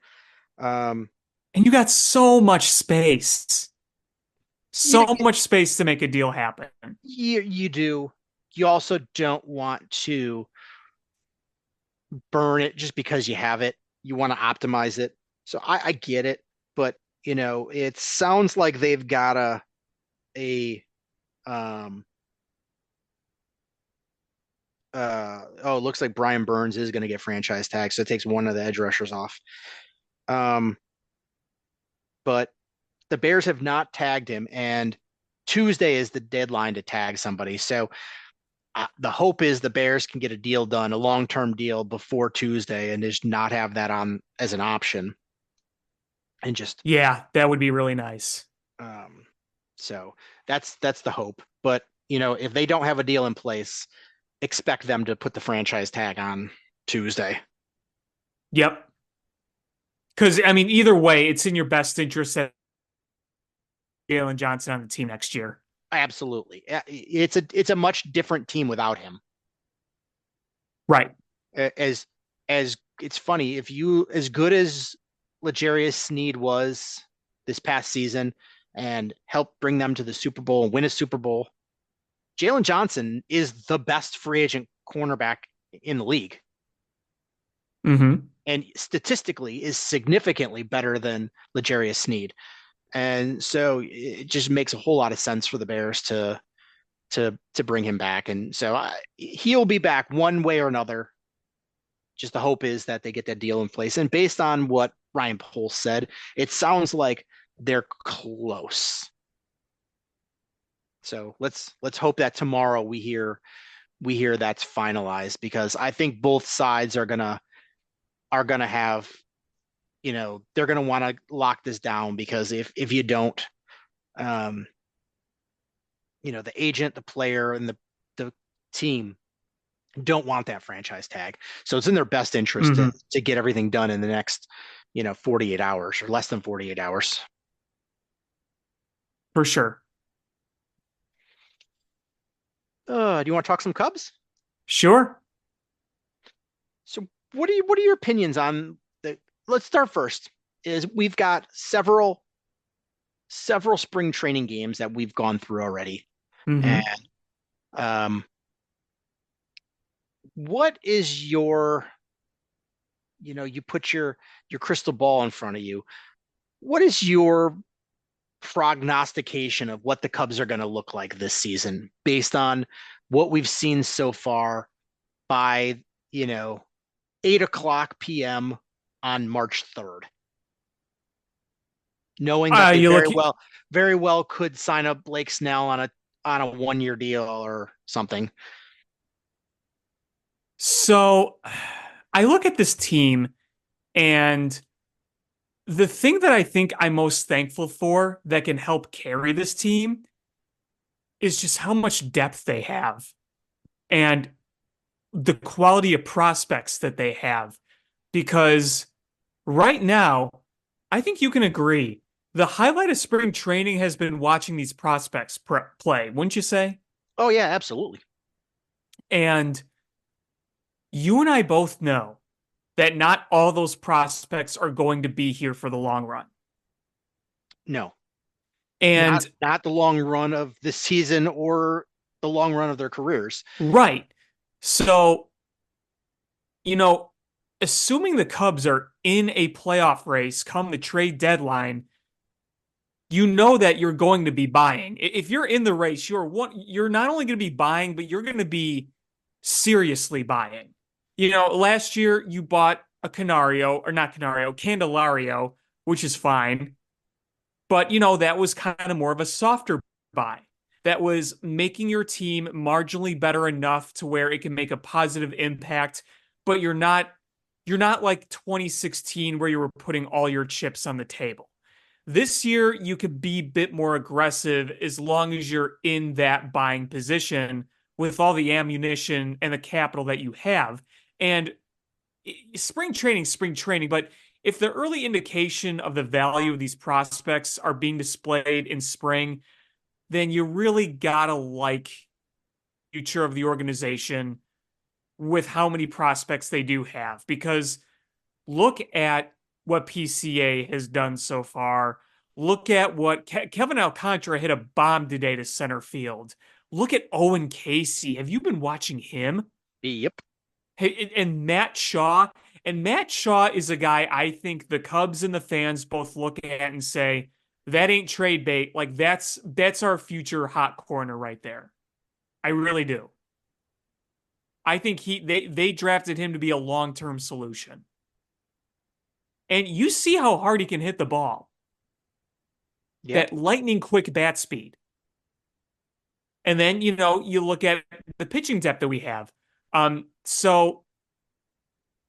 you got so much space. Much space to make a deal happen. You do. You also don't want to burn it just because you have it. You want to optimize it. So I get it, but it sounds like they've got it looks like Brian Burns is going to get franchise tagged, so it takes one of the edge rushers off. But the Bears have not tagged him, and Tuesday is the deadline to tag somebody. So the hope is the Bears can get a deal done, a long-term deal before Tuesday, and just not have that on as an option. And just that would be really nice. So that's the hope. But if they don't have a deal in place, expect them to put the franchise tag on Tuesday. Yep. Because either way, it's in your best interest that Jaylon Johnson on the team next year. Absolutely. It's a much different team without him. Right. As it's funny, if you, as good as L'Jarius Sneed was this past season and helped bring them to the Super Bowl and win a Super Bowl, Jaylon Johnson is the best free agent cornerback in the league. Mm-hmm. And statistically is significantly better than L'Jarius Sneed. And so it just makes a whole lot of sense for the Bears to bring him back. And so he'll be back one way or another. Just the hope is that they get that deal in place. And based on what Ryan Poles said, it sounds like they're close. So let's hope that tomorrow we hear that's finalized, because I think both sides are gonna have, they're gonna want to lock this down, because if you don't, um, the agent, the player, and the team don't want that franchise tag. So it's in their best interest Mm-hmm. to get everything done in the next, 48 hours or less than 48 hours. For sure. Do you want to talk some Cubs? Sure. So what are your opinions on the let's start first. Is we've got several spring training games that we've gone through already. And Mm-hmm. um what is you put your crystal ball in front of you. What is your prognostication of what the Cubs are going to look like this season based on what we've seen so far by, 8 o'clock p.m. on March 3rd, knowing that they You look. very well could sign up Blake Snell on a 1 year deal or something. So I look at this team, and the thing that I think I'm most thankful for that can help carry this team is just how much depth they have and the quality of prospects that they have. Because right now, I think you can agree the highlight of spring training has been watching these prospects play, wouldn't you say? Oh yeah, absolutely. And you and I both know that not all those prospects are going to be here for the long run. No, not And not the long run of the season or the long run of their careers. right. So, you know, assuming the Cubs are in a playoff race come the trade deadline, you know that you're going to be buying. If you're in the race, you're not only going to be buying, but you're going to be seriously buying. Last year you bought a Canario, or not Canario, Candelario, which is fine. But, that was kind of more of a softer buy. That was making your team marginally better enough to where it can make a positive impact, but you're not like 2016 where you were putting all your chips on the table. This year, you could be a bit more aggressive as long as you're in that buying position with all the ammunition and the capital that you have. And spring training, but if the early indication of the value of these prospects are being displayed in spring, then you really gotta like the future of the organization with how many prospects they do have. Because look at what PCA has done so far. Look at what Kevin Alcantara hit a bomb today to center field. Look at Owen Casey. Have you been watching him? Yep. Hey, and Matt Shaw. And Matt Shaw is a guy I think the Cubs and the fans both look at and say, that ain't trade bait. Like that's our future hot corner right there. I really do. I think they drafted him to be a long-term solution. And you see how hard he can hit the ball. Yeah. That lightning quick bat speed. And then, you look at the pitching depth that we have. So,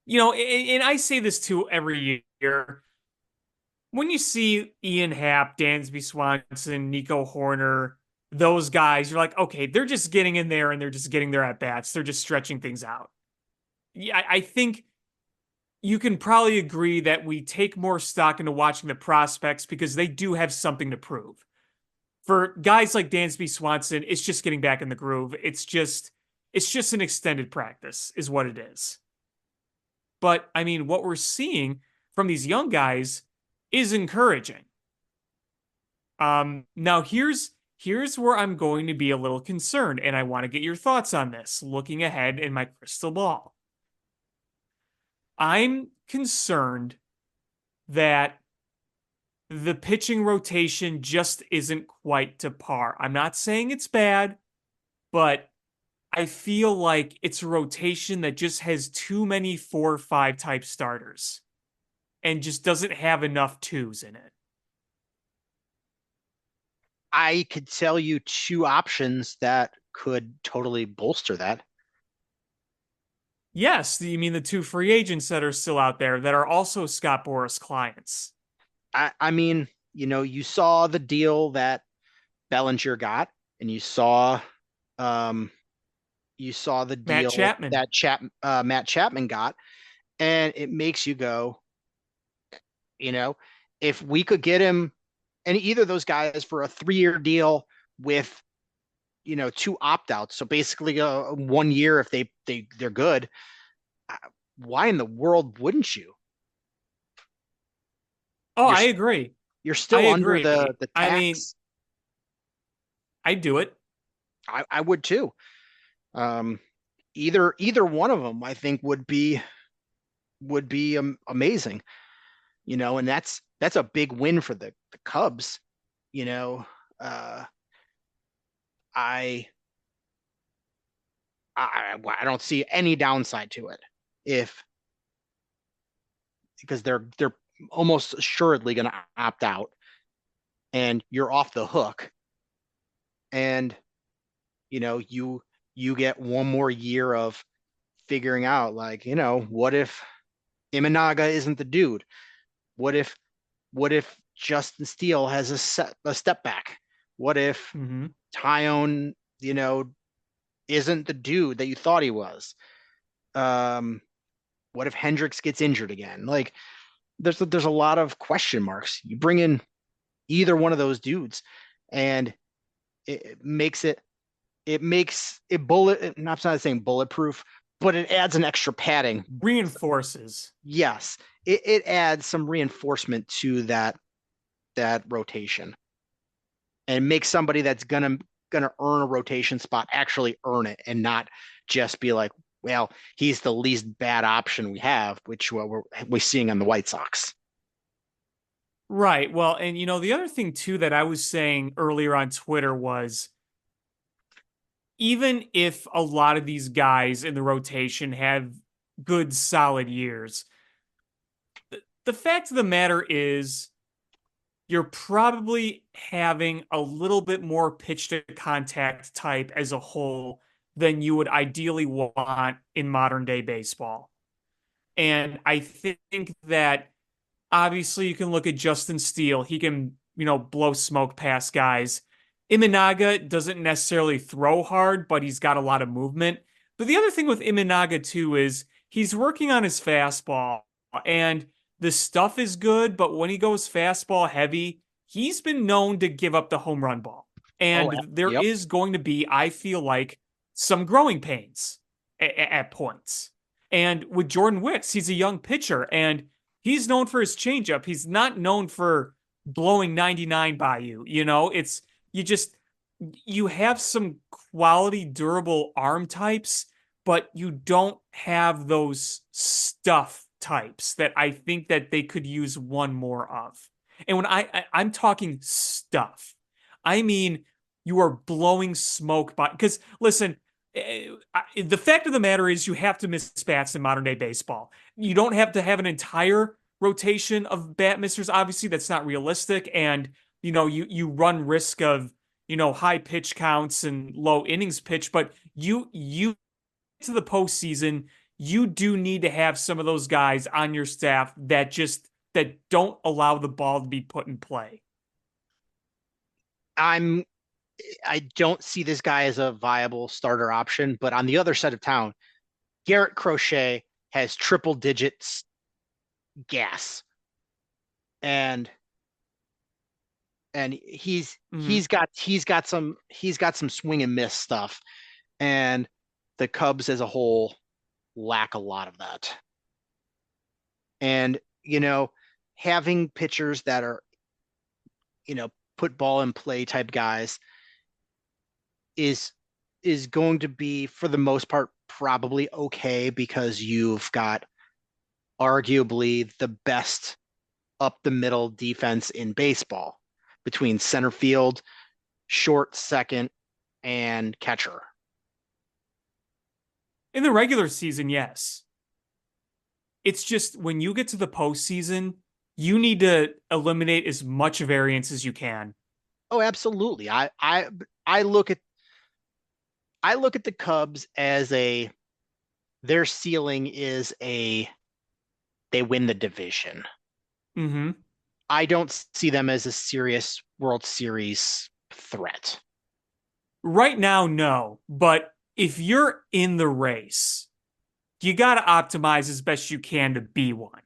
and I say this too every year. When you see Ian Happ, Dansby Swanson, Nico Horner, those guys, you're like, okay, they're just getting in there and they're just getting their at-bats. They're just stretching things out. Yeah, I think you can probably agree that we take more stock into watching the prospects because they do have something to prove. For guys like Dansby Swanson, it's just getting back in the groove. It's just an extended practice is what it is. But I mean, what we're seeing from these young guys is encouraging. Now here's where I'm going to be a little concerned, and I want to get your thoughts on this, looking ahead in my crystal ball. I'm concerned that the pitching rotation just isn't quite to par. I'm not saying it's bad, but I feel like it's a rotation that just has too many 4 or 5 type starters and just doesn't have enough twos in it. I could tell you two options that could totally bolster that. Yes, you mean the two free agents that are still out there that are also Scott Boras clients? I mean, you saw the deal that Bellinger got, and um, you saw the Matt deal Chapman. that Matt Chapman got, and it makes you go, you know, if we could get him and either of those guys for a 3-year deal with two opt-outs, so basically 1 year if they're good, uh, why in the world wouldn't you? Oh, You're I agree. you're I still under the agree. the I mean, tax. I'd do it. I would too. Um, either one of them I think would be amazing. And that's a big win for the Cubs. You know, uh, I I don't see any downside to it if because they're almost assuredly going to opt out and you're off the hook, and you get one more year of figuring out, like, what if Imanaga isn't the dude? What if Justin Steele has a step back? What if Hmm. Tyone, isn't the dude that you thought he was? Um, what if Hendricks gets injured again? Like, there's a lot of question marks. You bring in either one of those dudes, and it makes it bullet. Not saying bulletproof, but it adds an extra padding. Reinforces. Yes, it adds some reinforcement to that rotation and makes somebody that's gonna earn a rotation spot actually earn it and not just be like, well, he's the least bad option we have, which what we're seeing on the White Sox. Right. Well, and the other thing too that I was saying earlier on Twitter was even if a lot of these guys in the rotation have good solid years, the fact of the matter is you're probably having a little bit more pitch to contact type as a whole than you would ideally want in modern day baseball. And I think that obviously you can look at Justin Steele. He can, blow smoke past guys. Imanaga doesn't necessarily throw hard, but he's got a lot of movement. But the other thing with Imanaga too is he's working on his fastball and the stuff is good, but when he goes fastball heavy, he's been known to give up the home run ball. Oh, And there yep. is going to be, I feel like, some growing pains at points. And with Jordan Wicks, he's a young pitcher and he's known for his changeup. He's not known for blowing 99 by you. You just you have some quality durable arm types, but you don't have those stuff types that I think that they could use one more of. And when I'm talking stuff, I mean you are blowing smoke by, because listen, the fact of the matter is you have to miss bats in modern day baseball. You don't have to have an entire rotation of bat missers. Obviously, that's not realistic, and you run risk of high pitch counts and low innings pitch. But you to the postseason, you do need to have some of those guys on your staff that don't allow the ball to be put in play. I'm I don't see this guy as a viable starter option, but on the other side of town, Garrett Crochet has triple digits gas, and he's Mhm. he's got some swing and miss stuff, and the Cubs as a whole lack a lot of that. And having pitchers that are put ball in play type guys is going to be, for the most part, probably okay because you've got arguably the best up the middle defense in baseball between center field, short, second, and catcher. In the regular season, yes. It's just when you get to the postseason, you need to eliminate as much variance as you can. Oh, absolutely. I look at I look at the Cubs as their ceiling is they win the division. Mm-hmm. I don't see them as a serious World Series threat. Right now, no. But if you're in the race, you got to optimize as best you can to be one.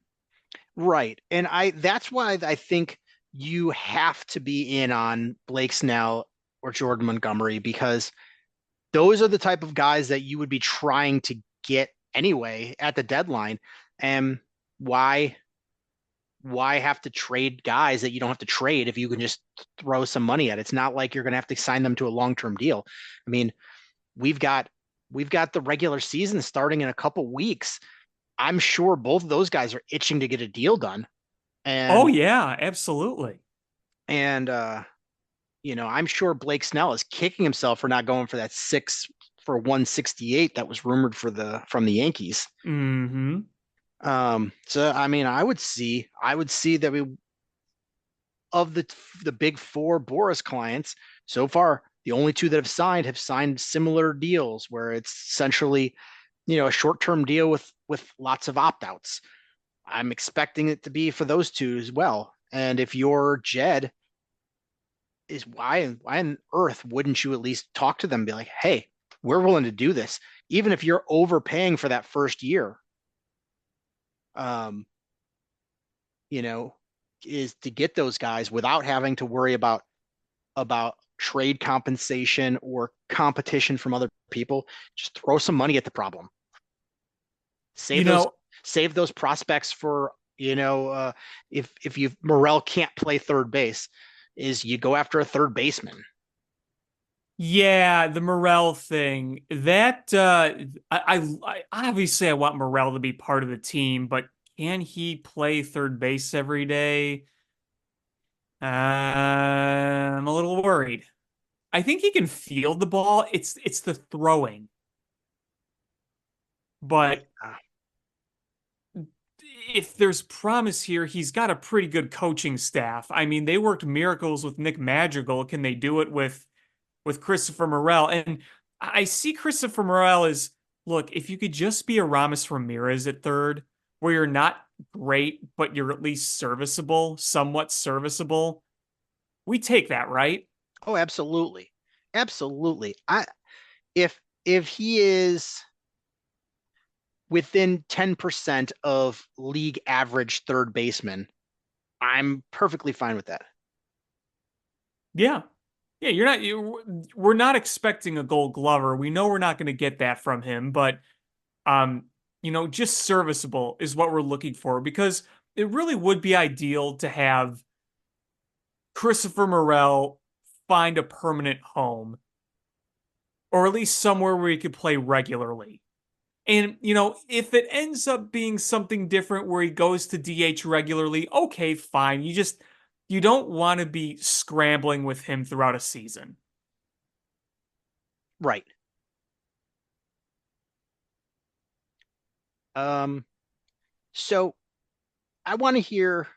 Right. And I that's why I think you have to be in on Blake Snell or Jordan Montgomery, because those are the type of guys that you would be trying to get anyway at the deadline. And why why have to trade guys that you don't have to trade if you can just throw some money at it? It's not like you're going to have to sign them to a long-term deal. I mean, we've got we've got the regular season starting in a couple weeks. I'm sure both of those guys are itching to get a deal done. Oh, And yeah, absolutely. and I'm sure Blake Snell is kicking himself for not going for that 168 that was rumored from the Yankees. Mm-hmm. So I mean, I would see that we of the big four Boris clients so far, the only two that have signed similar deals where it's essentially, a short-term deal with lots of opt-outs. I'm expecting it to be for those two as well. And if you're Jed, is why on earth wouldn't you at least talk to them and be like, hey, we're willing to do this, even if you're overpaying for that first year. Um, you know, is to get those guys without having to worry about trade compensation or competition from other people. Just throw some money at the problem. You Save those know, save those prospects for, if you Morel can't play third base, is you go after a third baseman. yeah, the Morel thing. That I obviously I want Morel to be part of the team, but can he play third base every day? I'm a little worried. I think he can field the ball. It's the throwing. But Yeah. if there's promise here, he's got a pretty good coaching staff. I mean, they worked miracles with Nick Madrigal. Can they do it with Christopher Morel? And I see Christopher Morel as, look, if you could just be a Ramos Ramirez at third, where you're not great, but you're at least serviceable, somewhat serviceable, we take that, right? Oh, absolutely. Absolutely. If he is within 10% of league average third baseman, I'm perfectly fine with that. Yeah. Yeah, we're not expecting a gold glover. We know we're not going to get that from him, but um, just serviceable is what we're looking for because it really would be ideal to have Christopher Morel find a permanent home or at least somewhere where he could play regularly. And, if it ends up being something different where he goes to DH regularly, okay, fine. You don't want to be scrambling with him throughout a season. Right. Um, so I want to hear,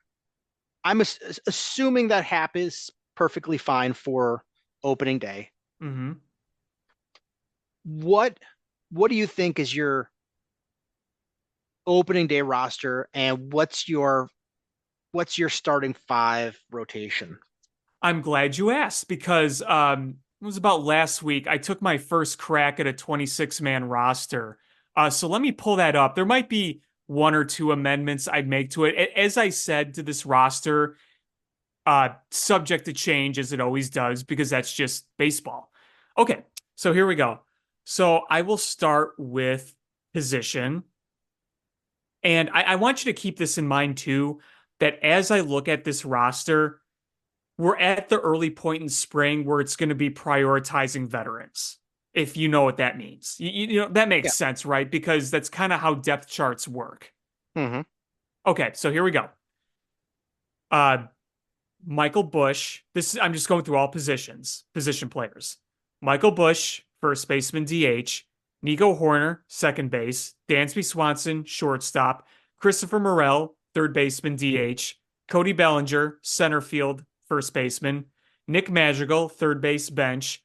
assuming that Hap is perfectly fine for opening day. Hmm. What what do you think is your opening day roster, and what's your starting five rotation? I'm glad you asked because it was about last week. I took my first crack at a 26-man roster. So let me pull that up. There might be one or two amendments I'd make to it. As I said to this roster, subject to change as it always does, because that's just baseball. Okay, so here we go. So I will start with position. And I want you to keep this in mind too, that as I look at this roster, we're at the early point in spring where it's going to be prioritizing veterans, if you know what that means. That makes Yeah. sense, right? Because that's kind of how depth charts work. Hmm. Okay, so here we go. Uh, Michael Bush. I'm just going through all position players. Michael Bush, first baseman, DH. Nico Horner, second base. Dansby Swanson, shortstop. Christopher Morel, third baseman, DH. Cody Bellinger, center field, first baseman. Nick Madrigal, third base bench,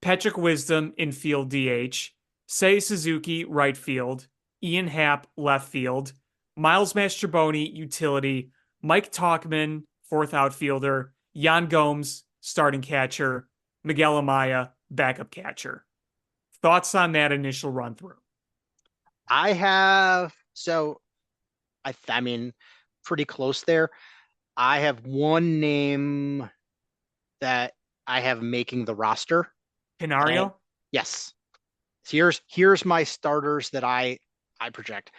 Patrick Wisdom, infield DH, Seiya Suzuki, right field, Ian Happ, left field, Miles Mastrobuoni, utility, Mike Talkman, fourth outfielder, Yan Gomes, starting catcher, Miguel Amaya, backup catcher. Thoughts on that initial run through? I have so I mean pretty close there. I have one name that I have making the roster. And Canario? yes. Here's my starters that I project.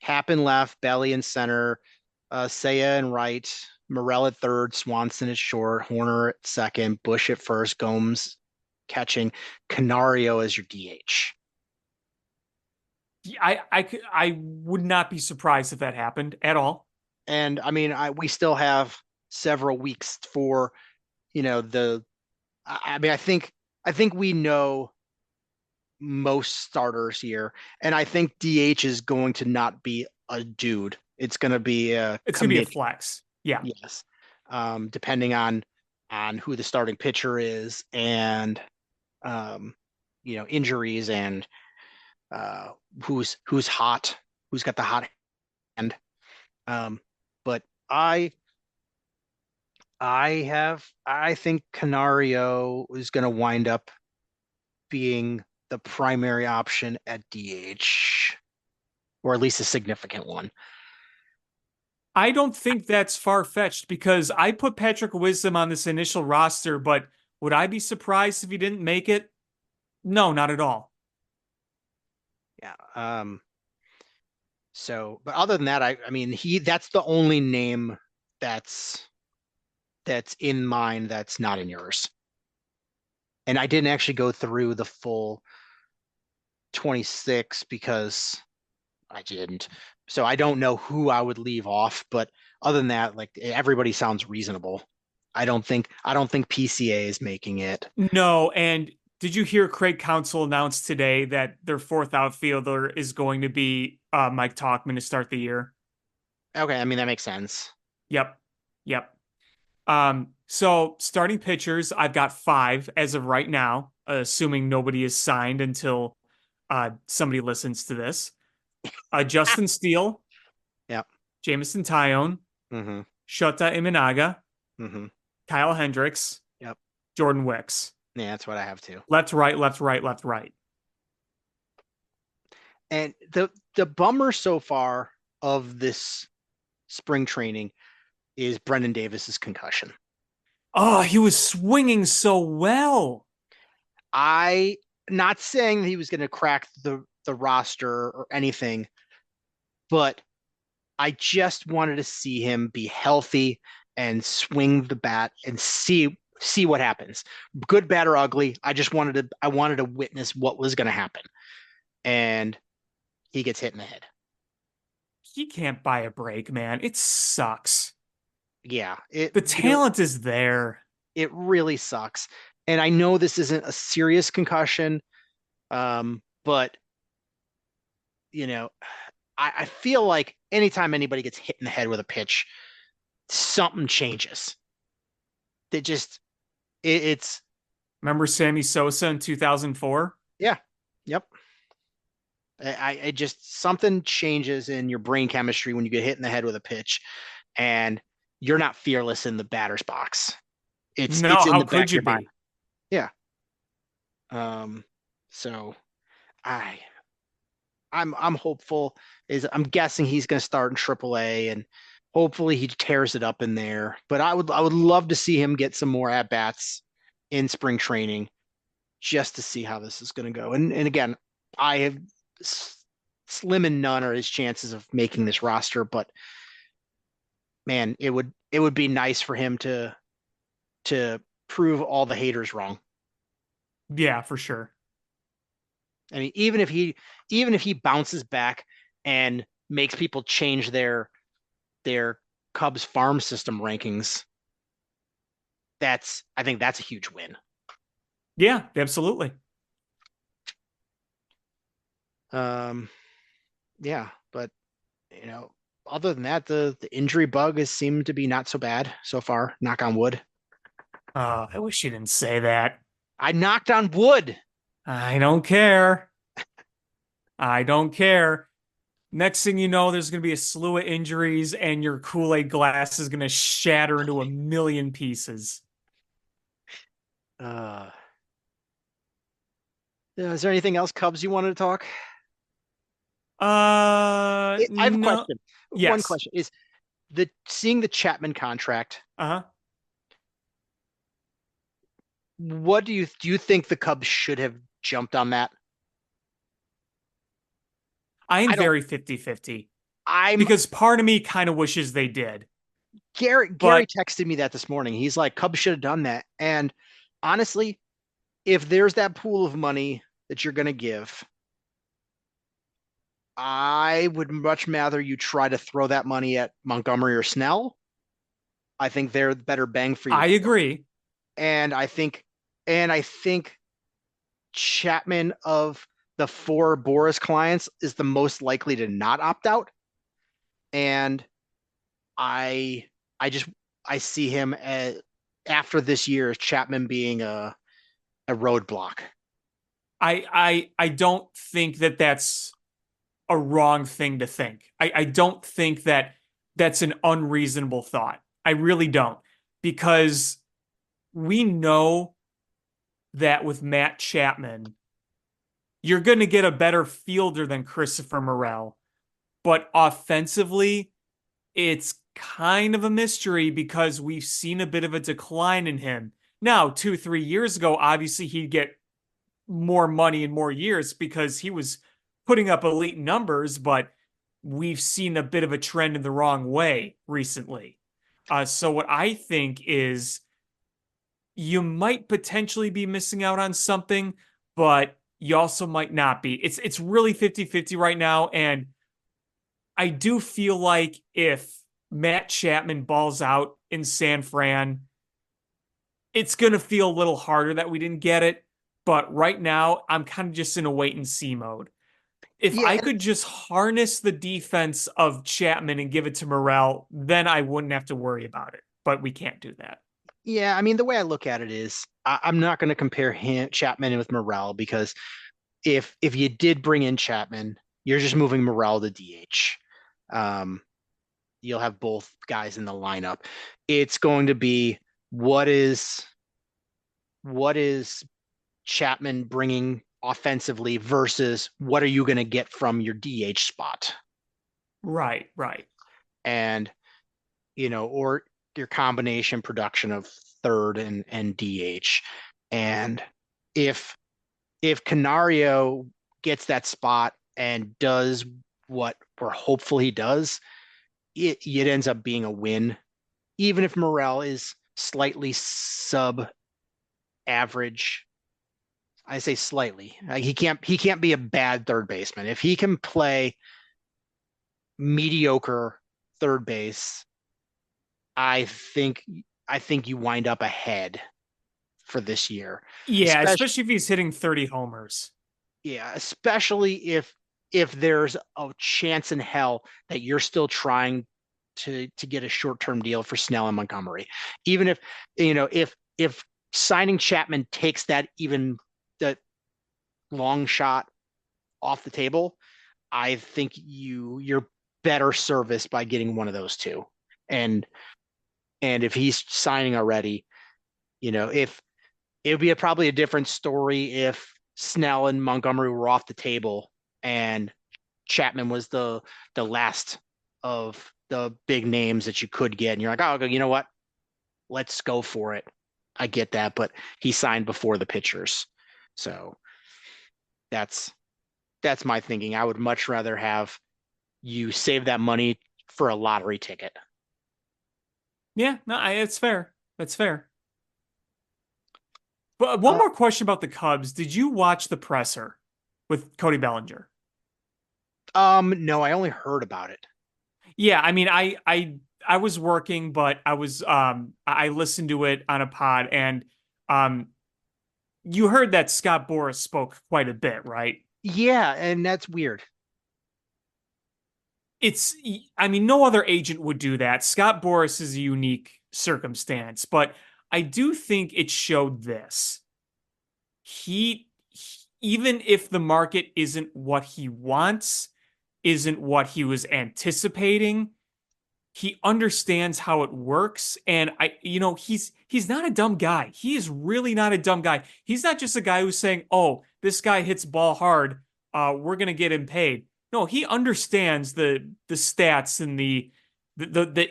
Happen left, Belly in center, Seiya in right, Morel at third, Swanson at short, Horner at second, Bush at first, Gomes catching, Canario as your DH. I would not be surprised if that happened at all. And I mean, we still have several weeks for, the. I mean, I think we know most starters here, and I think DH is going to not be a dude. It's going to be a It's gonna be a committee. flex. Yeah. Yes, depending on who the starting pitcher is and um, injuries and who's hot, who's got the hot hand. But I think Canario is going to wind up being the primary option at DH, or at least a significant one. I don't think that's far fetched because I put Patrick Wisdom on this initial roster, but would I be surprised if he didn't make it? No, not at all. Yeah. But other than that, I mean, that's the only name that's in mine that's not in yours. And I didn't actually go through the full 26 because I didn't. So I don't know who I would leave off, but other than that, like everybody sounds reasonable. I don't think PCA is making it. No, and did you hear Craig Counsell announce today that their fourth outfielder is going to be Mike Talkman to start the year? Okay, I mean that makes sense. Yep. Yep. So starting pitchers, I've got 5 as of right now, assuming nobody is signed until somebody listens to this. Justin Steele, Yep. Jameson Tyone, Mm-hmm. Shota Imanaga, Mm-hmm. Kyle Hendricks, Yep. Jordan Wicks. Yeah, that's what I have too. Left, right, left, right, left, right. And the bummer so far of this spring training is Brendan Davis's concussion. Oh, he was swinging so well. I not saying that he was going to crack the roster or anything, but I just wanted to see him be healthy and swing the bat and see what happens. Good, bad, or ugly. I wanted to witness what was going to happen. And he gets hit in the head. He can't buy a break, man. It sucks. Yeah, The talent is there. it really sucks. And I know this isn't a serious concussion, but I feel like anytime anybody gets hit in the head with a pitch, something changes. It just it's Remember Sammy Sosa in 2004? yeah, yep. I just something changes in your brain chemistry when you get hit in the head with a pitch, and you're not fearless in the batter's box. No, it's in how the back could of you your mind. be? Yeah. So I I'm hopeful. I'm guessing he's going to start in AAA, and hopefully he tears it up in there. But I would love to see him get some more at bats in spring training, just to see how this is going to go. And again, I have slim and none are his chances of making this roster, but man, it would be nice for him to prove all the haters wrong. Yeah, for sure. I mean, even if he bounces back and makes people change their Cubs farm system rankings, I think that's a huge win. Yeah, absolutely. Yeah, but other than that, the injury bug has seemed to be not so bad so far. Knock on wood. I wish you didn't say that. I knocked on wood. I don't care. I don't care. Next thing you know, there's going to be a slew of injuries, and your Kool-Aid glass is going to shatter into a million pieces. Uh, is there anything else, Cubs, you wanted to talk? I have a No. question. One Yes. question is the seeing the Chapman contract. Uh-huh. What do you think the Cubs should have jumped on that? I am I don't. very 50-50 I'm because part of me kind of wishes they did. Gary But texted me that this morning. He's like, Cubs should have done that. And honestly, if there's that pool of money that you're gonna give, I would much rather you try to throw that money at Montgomery or Snell. I think they're the better bang for your I buck. agree. And I think Chapman of the four Boris clients is the most likely to not opt out. And I I just I see him as after this year, Chapman being a roadblock. I don't think that that's a wrong thing to think. I don't think that that's an unreasonable thought. I really don't. Because we know that with Matt Chapman, you're going to get a better fielder than Christopher Morel. But offensively, it's kind of a mystery because we've seen a bit of a decline in him. Now, 2, 3 years ago, obviously he'd get more money in more years because he was putting up elite numbers, but we've seen a bit of a trend in the wrong way recently. So what I think is you might potentially be missing out on something, but you also might not be. It's really 50-50 right now. And I do feel like if Matt Chapman balls out in San Fran, it's going to feel a little harder that we didn't get it. But right now, I'm kind of just in a wait and see mode. If Yeah, I and could just harness the defense of Chapman and give it to Morel, then I wouldn't have to worry about it. But we can't do that. yeah. I mean, the way I look at it is, I'm not going to compare him Chapman with Morel because if you did bring in Chapman, you're just moving Morel to DH. Um, you'll have both guys in the lineup. It's going to be what is what is Chapman bringing offensively versus what are you going to get from your DH spot? Right, right. And or your combination production of third and DH. And if if Canario gets that spot and does what we're hopeful he does, it ends up being a win. Even if Morel is slightly sub average, I say slightly. He can't be a bad third baseman. If he can play mediocre third base, I think I think you wind up ahead for this year. Yeah, Especially especially if he's hitting 30 homers. yeah, especially if there's a chance in hell that you're still trying to get a short-term deal for Snell and Montgomery. Even if if signing Chapman takes that long shot off the table, I think you're better serviced by getting one of those two. And and if he's signing already, if it would be probably a different story if Snell and Montgomery were off the table and Chapman was the last of the big names that you could get, and you're like, oh, you know what? Let's go for it. I get that, but he signed before the pitchers, so that's that's my thinking. I would much rather have you save that money for a lottery ticket. Yeah, no, it's fair. That's fair. But one Uh, more question about the Cubs. Did you watch the presser with Cody Bellinger? no, I only heard about it. Yeah, I mean, I was working, but I listened to it on a pod, and um you heard that Scott Boras spoke quite a bit, right? Yeah, and that's weird. It's I mean, no other agent would do that. Scott Boras is a unique circumstance, but I do think it showed this. Even if the market isn't what he wants, isn't what he was anticipating, he understands how it works. And he's not a dumb guy. He is really not a dumb guy. He's not just a guy who's saying, "Oh, this guy hits ball hard. We're gonna get him paid." No, he understands the stats and the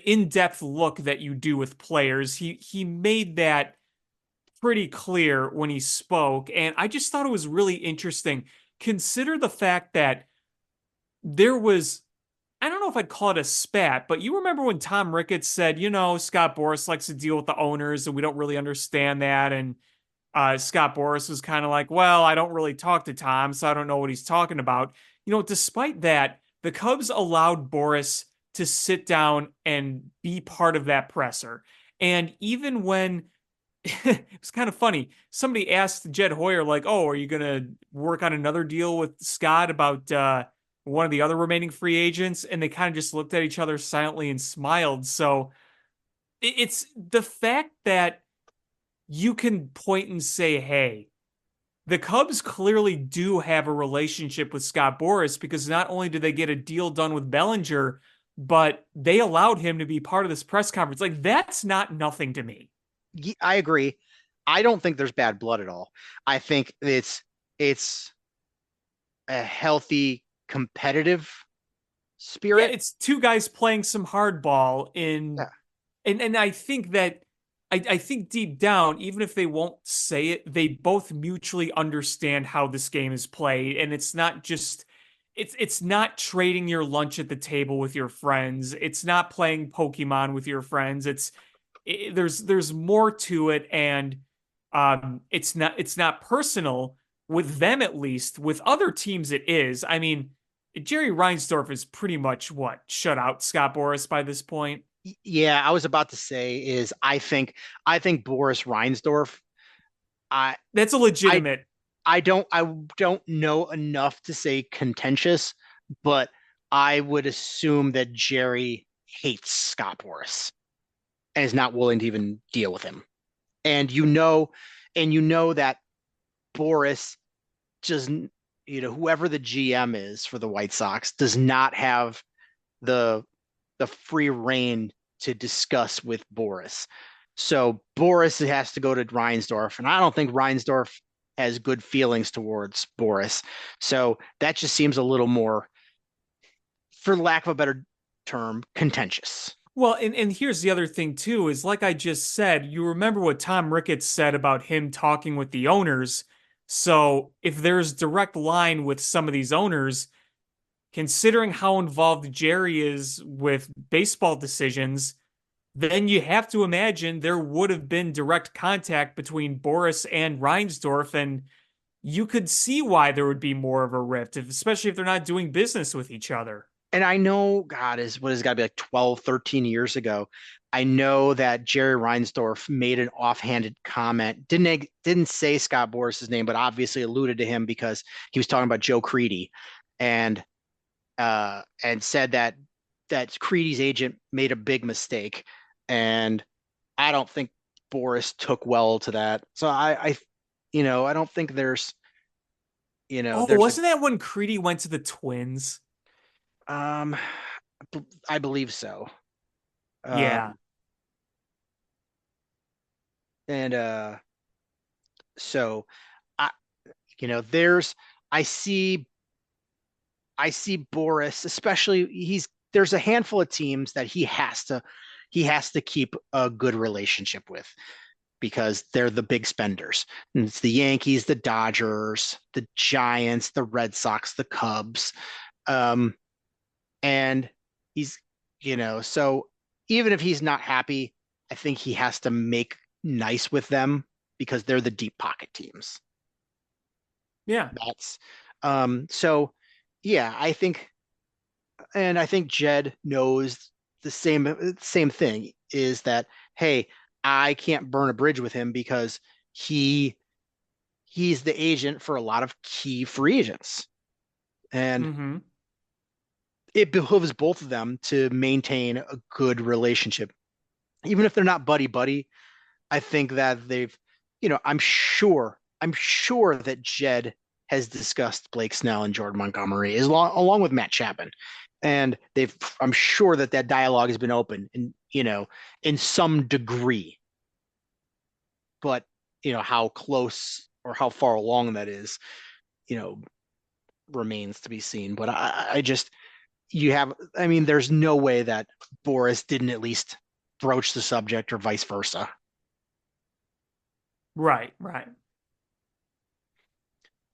in-depth look that you do with players. He made that pretty clear when he spoke, and I just thought it was really interesting. Consider the fact that there was, I don't know if I'd call it a spat, but you remember when Tom Ricketts said, Scott Boras likes to deal with the owners and we don't really understand that. And Scott Boras was kind of like, well, I don't really talk to Tom, so I don't know what he's talking about. Despite that, the Cubs allowed Boras to sit down and be part of that presser. And even when it was kind of funny, somebody asked Jed Hoyer, like, oh, are you going to work on another deal with Scott about one of the other remaining free agents? And they kind of just looked at each other silently and smiled. So it's the fact that you can point and say, hey, the Cubs clearly do have a relationship with Scott Boras, because not only did they get a deal done with Bellinger, but they allowed him to be part of this press conference. Like, that's not nothing to me. I agree. I don't think there's bad blood at all. I think it's a healthy competitive Yeah, spirit. it's two guys playing some hardball Yeah. and I think that I think deep down, even if they won't say it, they both mutually understand how this game is played. And it's not just it's not trading your lunch at the table with your friends. It's not playing Pokemon with your friends. There's more to it, and it's not personal with them, at least. With other teams it is. I mean, Jerry Reinsdorf is pretty much what shut out Scott Boras by this point. Yeah, I was about to say is I think Boris Reinsdorf. I That's a I legitimate. I don't know enough to say contentious, but I would assume that Jerry hates Scott Boris and is not willing to even deal with him. And you know that Boris doesn't, whoever the GM is for the White Sox does not have the free reign to discuss with Boris. So Boris has to go to Reinsdorf, and I don't think Reinsdorf has good feelings towards Boris. So that just seems a little more, for lack of a better term, contentious. Well, and here's the other thing too, is like I just said, you remember what Tom Ricketts said about him talking with the owners. So if there's direct line with some of these owners, considering how involved Jerry is with baseball decisions, then you have to imagine there would have been direct contact between Boris and Reinsdorf, and you could see why there would be more of a rift, especially if they're not doing business with each other. And I know, God, is what has got to be like 12, 13 years ago. I know that Jerry Reinsdorf made an offhanded comment, didn't say Scott Boris's name, but obviously alluded to him because he was talking about Joe Creedy, and said that Creedy's agent made a big mistake, and I don't think Boris took well to that. So I don't think Oh, there's wasn't that when Creedy went to the Twins? um, I believe so. Yeah. Um, and so I, there's I see I see Boris, especially there's a handful of teams that he has to keep a good relationship with because they're the big spenders. And it's the Yankees, the Dodgers, the Giants, the Red Sox, the Cubs. Um, and he's, so even if he's not happy, I think he has to make nice with them because they're the deep pocket teams. Yeah. So yeah, I think Jed knows the same thing is that, hey, I can't burn a bridge with him because he he's the agent for a lot of key free agents. And Mm-hmm. it behooves both of them to maintain a good relationship. Even if they're not buddy buddy, I think that I'm sure that Jed has discussed Blake Snell and Jordan Montgomery along with Matt Chapman. And I'm sure that dialogue has been open in some degree, but how close or how far along that is, you know, remains to be seen. But I just, I mean, there's no way that Boris didn't at least broach the subject or vice versa. Right, right.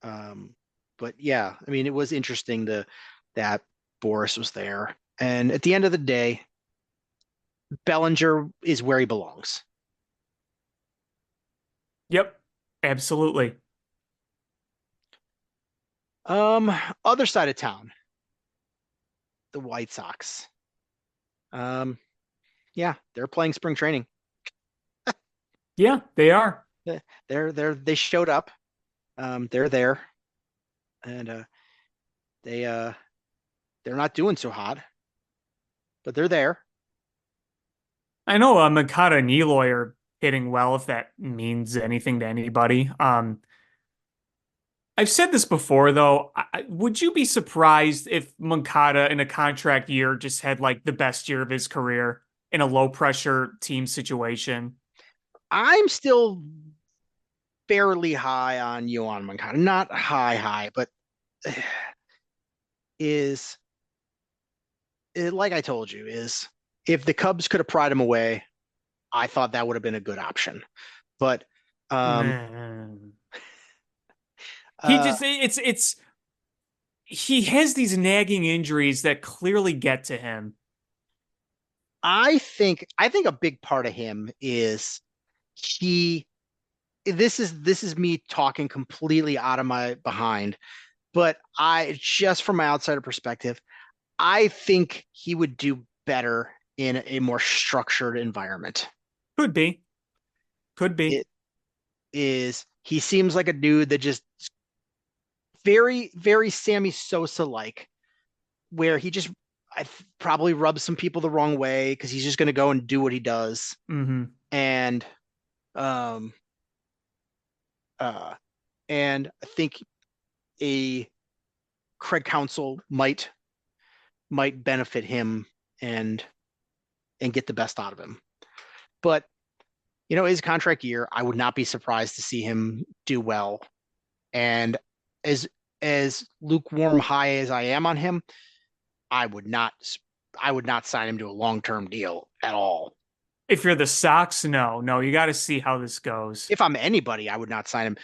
But yeah, I mean, it was interesting that Boris was there. And at the end of the day, Bellinger is where he belongs. Yep, absolutely. Um, Other side of town, the White Sox. Um, yeah, they're playing spring training. Yeah, they are. They showed up. They're there, and they they're not doing so hot, but they're there. I know Makata and Eloy are hitting well, if that means anything to anybody. I've said this before, though. Would you be surprised if Moncada in a contract year just had like the best year of his career in a low pressure team situation? I'm still fairly high on Yohan Moncada. Not high, but is like I told you, is if the Cubs could have pried him away, I thought that would have been a good option. But um Man. He uh just it's he has these nagging injuries that clearly get to him. I think a big part of him is he this is me talking completely out of my behind, but I just from my outsider perspective, I think he would do better in a more structured environment. Could be. Could be. It is he seems like a dude that just very, very Sammy Sosa like, where he just probably rubs some people the wrong way because he's just going to go and do what he does. Mm-hmm. And um uh and I think a Craig Counsell might benefit him and get the best out of him. But his contract year, I would not be surprised to see him do well. And as lukewarm high as I am on him, I would not sign him to a long-term deal at all. If you're the Sox, no, you got to see how this goes. If I'm anybody, I would not sign him.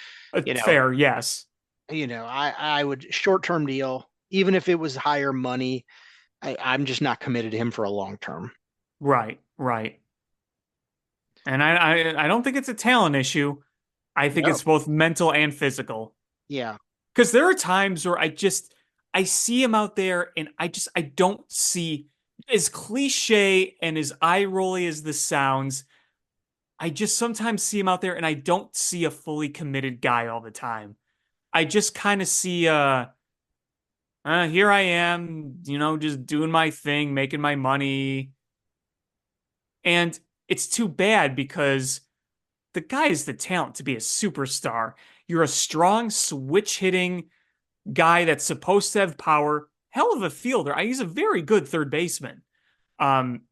Fair, yes. I would short-term deal, even if it was higher money. I'm just not committed to him for a long term. Right, right. And I don't think it's a talent issue. I think No. it's both mental and physical. Yeah. Because there are times where I see him out there and I don't see, as cliche and as eye rolly as this sounds, I just sometimes see him out there and I don't see a fully committed guy all the time. I just kind of see here I am, just doing my thing, making my money. And it's too bad because the guy is the talent to be a superstar. You're a strong switch hitting guy that's supposed to have power. Hell of a fielder. He's a very good third baseman. Um,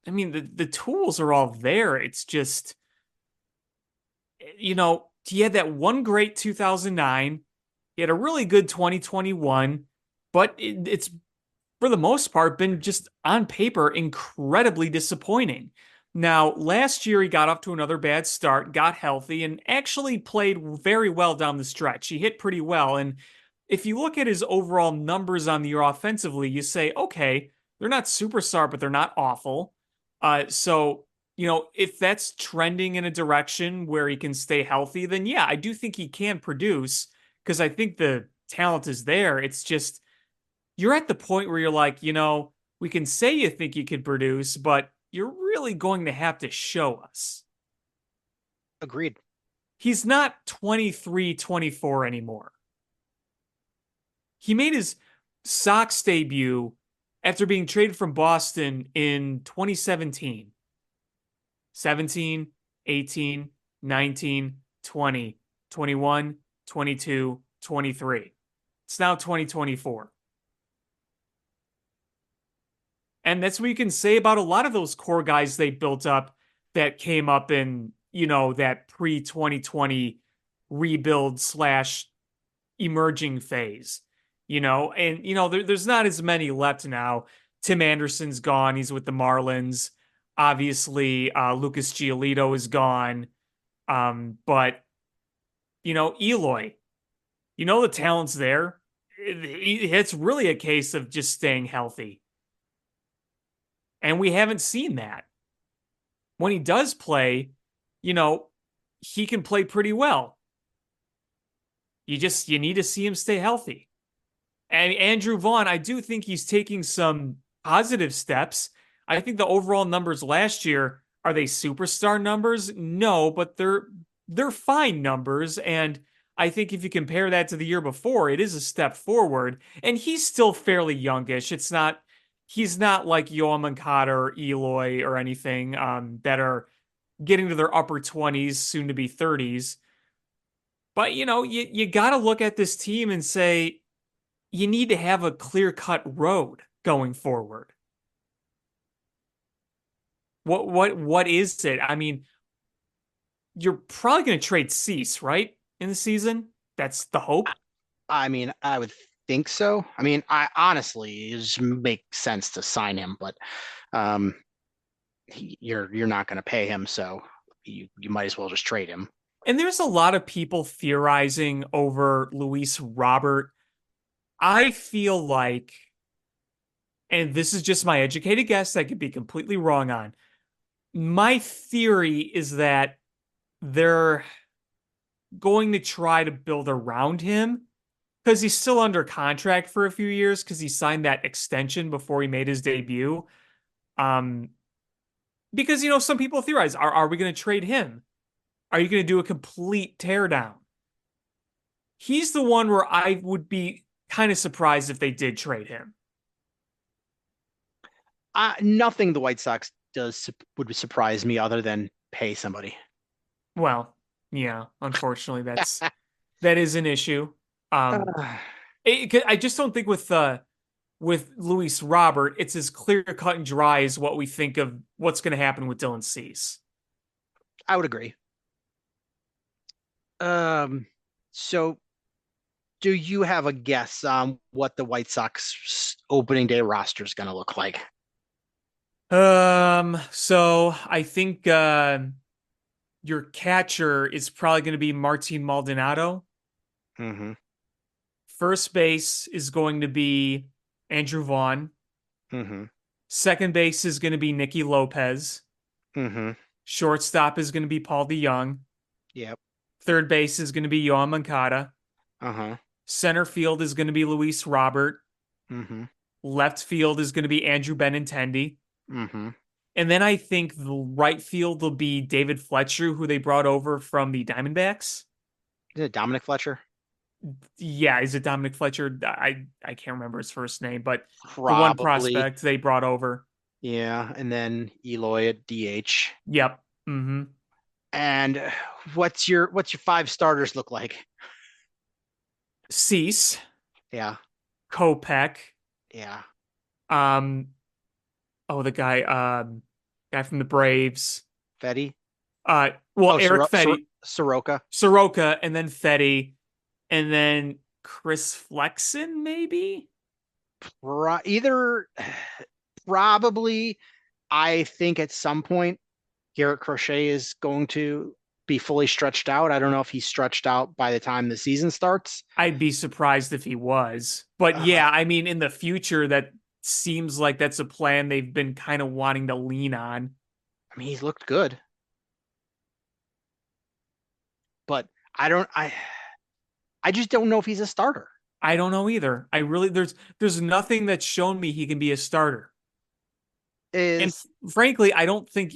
I mean, the tools are all there. It's just, he had that one great 2009. He had a really good 2021, but it's for the most part been just on paper incredibly disappointing. Now, last year he got off to another bad start, got healthy, and actually played very well down the stretch. He hit pretty well. And if you look at his overall numbers on the year offensively, you say, okay, they're not superstar, but they're not awful. So, if that's trending in a direction where he can stay healthy, then yeah, I do think he can produce because I think the talent is there. It's just, you're at the point where you're like, we can say you think you could produce, but you're really going to have to show us. Agreed. He's not 23, 24 anymore. He made his Sox debut after being traded from Boston in 2017. 17, 18, 19, 20, 21, 22, 23. It's now 2024. And that's what you can say about a lot of those core guys they built up that came up in, that pre 2020 rebuild slash emerging phase, and, there's not as many left now. Tim Anderson's gone. He's with the Marlins. Obviously, Lucas Giolito is gone. But, Eloy, the talent's there. It's really a case of just staying healthy. And we haven't seen that. When he does play, he can play pretty well. You need to see him stay healthy. And Andrew Vaughn, I do think he's taking some positive steps. I think the overall numbers last year, are they superstar numbers? No, but they're fine numbers. And I think if you compare that to the year before, it is a step forward. And he's still fairly youngish. He's not like Yoel Moncada or Eloy or anything that are getting to their upper 20s, soon to be 30s. But, you got to look at this team and say, you need to have a clear-cut road going forward. What is it? I mean, you're probably going to trade Cease, right? In the season? That's the hope. I mean, I would think so. I mean, I honestly, it just makes sense to sign him, but you're not going to pay him, so you might as well just trade him. And there's a lot of people theorizing over Luis Robert. I feel like, and this is just my educated guess, I could be completely wrong on. My theory is that they're going to try to build around him because he's still under contract for a few years because he signed that extension before he made his debut. Because, some people theorize, are we going to trade him? Are you going to do a complete teardown? He's the one where I would be kind of surprised if they did trade him. Nothing the White Sox does would surprise me other than pay somebody. Well, yeah, unfortunately, that is an issue. I just don't think with Luis Robert, it's as clear cut and dry as what we think of what's going to happen with Dylan Cease. I would agree. So do you have a guess on what the White Sox opening day roster is going to look like? So I think your catcher is probably going to be Martin Maldonado. Mm-hmm. First base is going to be Andrew Vaughn. Mm-hmm. Second base is going to be Nicky Lopez. Mm-hmm. Shortstop is going to be Paul DeYoung. Yep. Third base is going to be Yoan Moncada. Uh-huh. Center field is going to be Luis Robert. Mm-hmm. Left field is going to be Andrew Benintendi. Mm-hmm. And then I think the right field will be David Fletcher, who they brought over from the Diamondbacks. Is it Dominic Fletcher? Yeah, is it Dominic Fletcher? I can't remember his first name, but Probably. the one prospect they brought over. Yeah, and then Eloy at DH. Yep. Mm-hmm. And what's your 5 starters look like? Cease. Yeah. Kopech. Yeah. The guy from the Braves. Fetty? Eric Fetty. Soroka. Soroka, and then Fetty, and then Chris Flexen, maybe? Probably, I think at some point, Garrett Crochet is going to be fully stretched out. I don't know if he's stretched out by the time the season starts. I'd be surprised if he was. But yeah, I mean, in the future, that seems like that's a plan they've been kind of wanting to lean on. I mean, he's looked good. But I just don't know if he's a starter. I don't know either. There's nothing that's shown me he can be a starter. And frankly, I don't think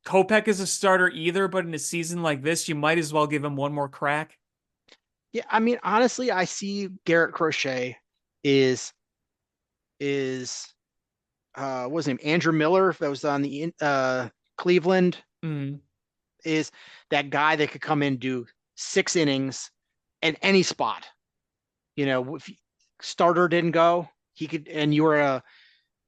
Kopech is a starter either, but in a season like this, you might as well give him one more crack. Yeah, I mean, honestly, I see Garrett Crochet is what was his name? Andrew Miller, that was on the Cleveland. Mm. is that guy that could come in, do 6 innings in any spot. If starter didn't go, he could, and you were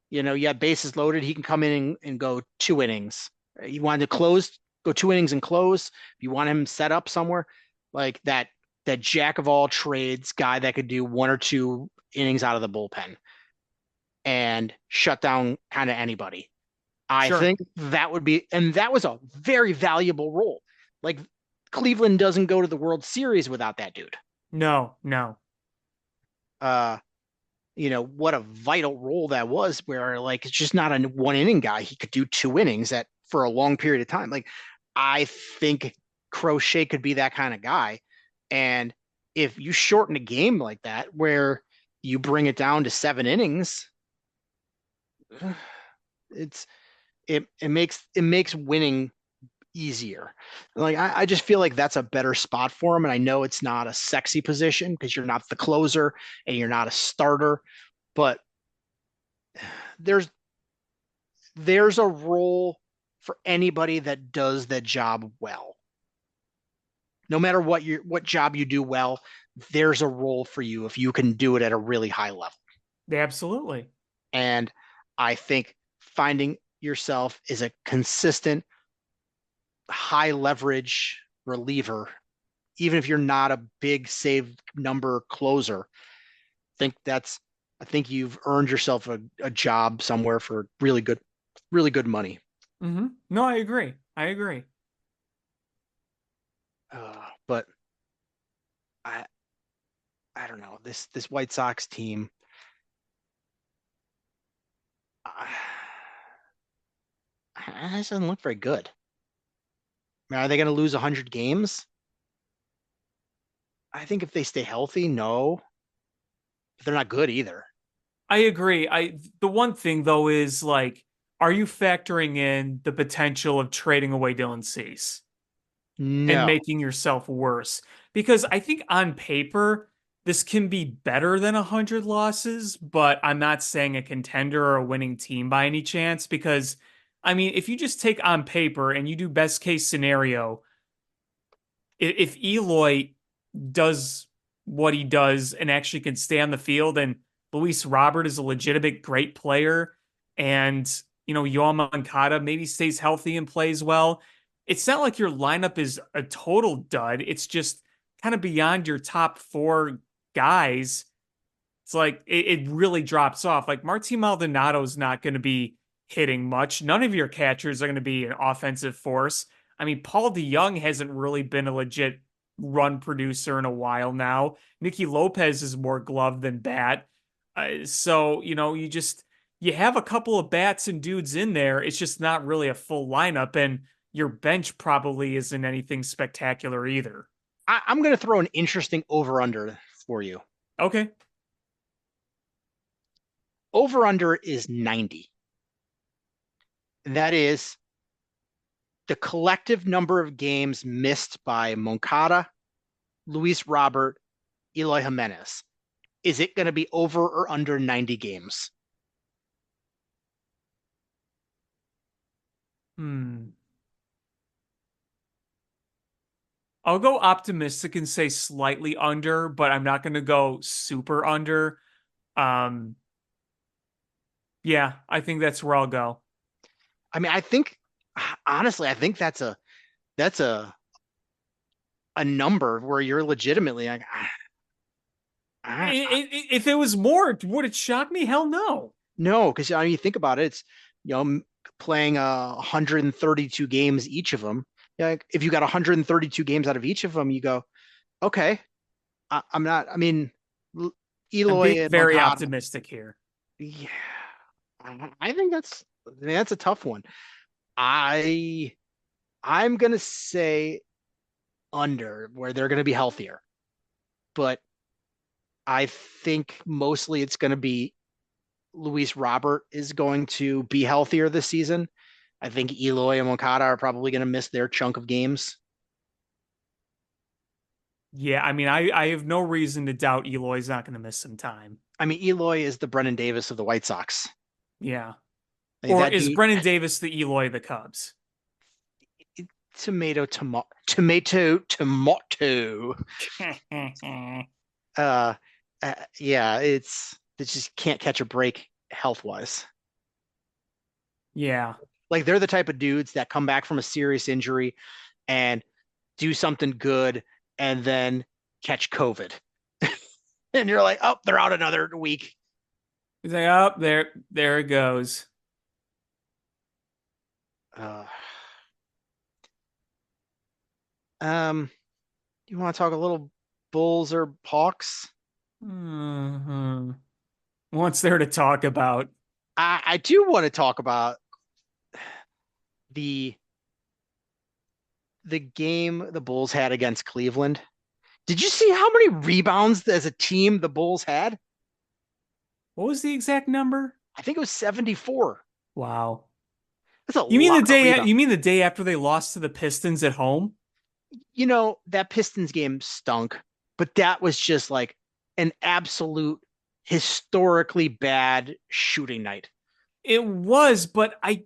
you had bases loaded, he can come in and go 2 innings. You wanted to close, go 2 innings and close. If you want him set up somewhere, like that jack of all trades guy that could do 1 or 2 innings out of the bullpen and shut down kind of anybody. I Sure. think that would be, and that was a very valuable role. Like Cleveland doesn't go to the World Series without that dude. No. Uh, what a vital role that was, where like it's just not a 1 inning guy. He could do 2 innings at for a long period of time. Like I think Crochet could be that kind of guy. And if you shorten a game like that, where you bring it down to 7 innings, it's it makes winning easier. Like I just feel like that's a better spot for him. And I know it's not a sexy position because you're not the closer and you're not a starter, but there's there's a role for anybody that does that job well. No matter what job you do well, there's a role for you if you can do it at a really high level. Absolutely. And I think finding yourself is a consistent high leverage reliever, even if you're not a big save number closer, I think you've earned yourself a job somewhere for really good money. No, I agree. I agree. But I I don't know, this White Sox team. Uh, it doesn't look very good. I mean, are they going to lose 100 games? I think if they stay healthy, no. But they're not good either. I agree. The one thing though is like, are you factoring in the potential of trading away Dylan Cease and No. making yourself worse? Because I think on paper this can be better than 100 losses, but I'm not saying a contender or a winning team by any chance. Because I mean, if you just take on paper and you do best case scenario, if Eloy does what he does and actually can stay on the field, and Luis Robert is a legitimate great player, and Yoel Moncada maybe stays healthy and plays well, it's not like your lineup is a total dud. It's just kind of beyond your top four guys. It's like it really drops off. Like Martin Maldonado's not going to be hitting much. None of your catchers are going to be an offensive force. I mean, Paul DeYoung hasn't really been a legit run producer in a while now. Nicky Lopez is more glove than bat. So, you have a couple of bats and dudes in there. It's just not really a full lineup, and your bench probably isn't anything spectacular either. I'm going to throw an interesting over under for you. Okay. Over under is 90. That is the collective number of games missed by Moncada, Luis Robert, Eloy Jimenez. Is it going to be over or under 90 games? I'll go optimistic and say slightly under, but I'm not going to go super under. Um, yeah, I think that's where I'll go. I mean, honestly, I think that's a number where you're legitimately like, If it was more, would it shock me? Hell no. no, because I mean, you think about it, it's playing 132 games each of them. Like if you got 132 games out of each of them, you go, okay, I'm not. I mean, I'm Eloy being and very Moncada, optimistic here. yeah, I think that's a tough one. I I'm gonna say under, where they're gonna be healthier, but I think mostly it's gonna be Luis Robert is going to be healthier this season. I think Eloy and Moncada are probably going to miss their chunk of games. Yeah, I mean, I have no reason to doubt Eloy's not going to miss some time. I mean, Eloy is the Brennan Davis of the White Sox. Yeah. I mean, Or that is dude, Brennan Davis the Eloy of the Cubs? Tomato. Uh, yeah, they just can't catch a break health wise. Yeah. Like they're the type of dudes that come back from a serious injury and do something good and then catch COVID. And you're like, oh, they're out another week. He's like, oh, there it goes. Uh, um, you want to talk a little Bulls or Hawks? Mm-hmm. What's there to talk about? I do want to talk about the the game the Bulls had against Cleveland. Did you see how many rebounds as a team the Bulls had? What was the exact number? I think it was 74. Wow. That's a You mean lot of rebounds. the day after they lost to the Pistons at home? That Pistons game stunk, but that was just like an absolute historically bad shooting night. It was, but I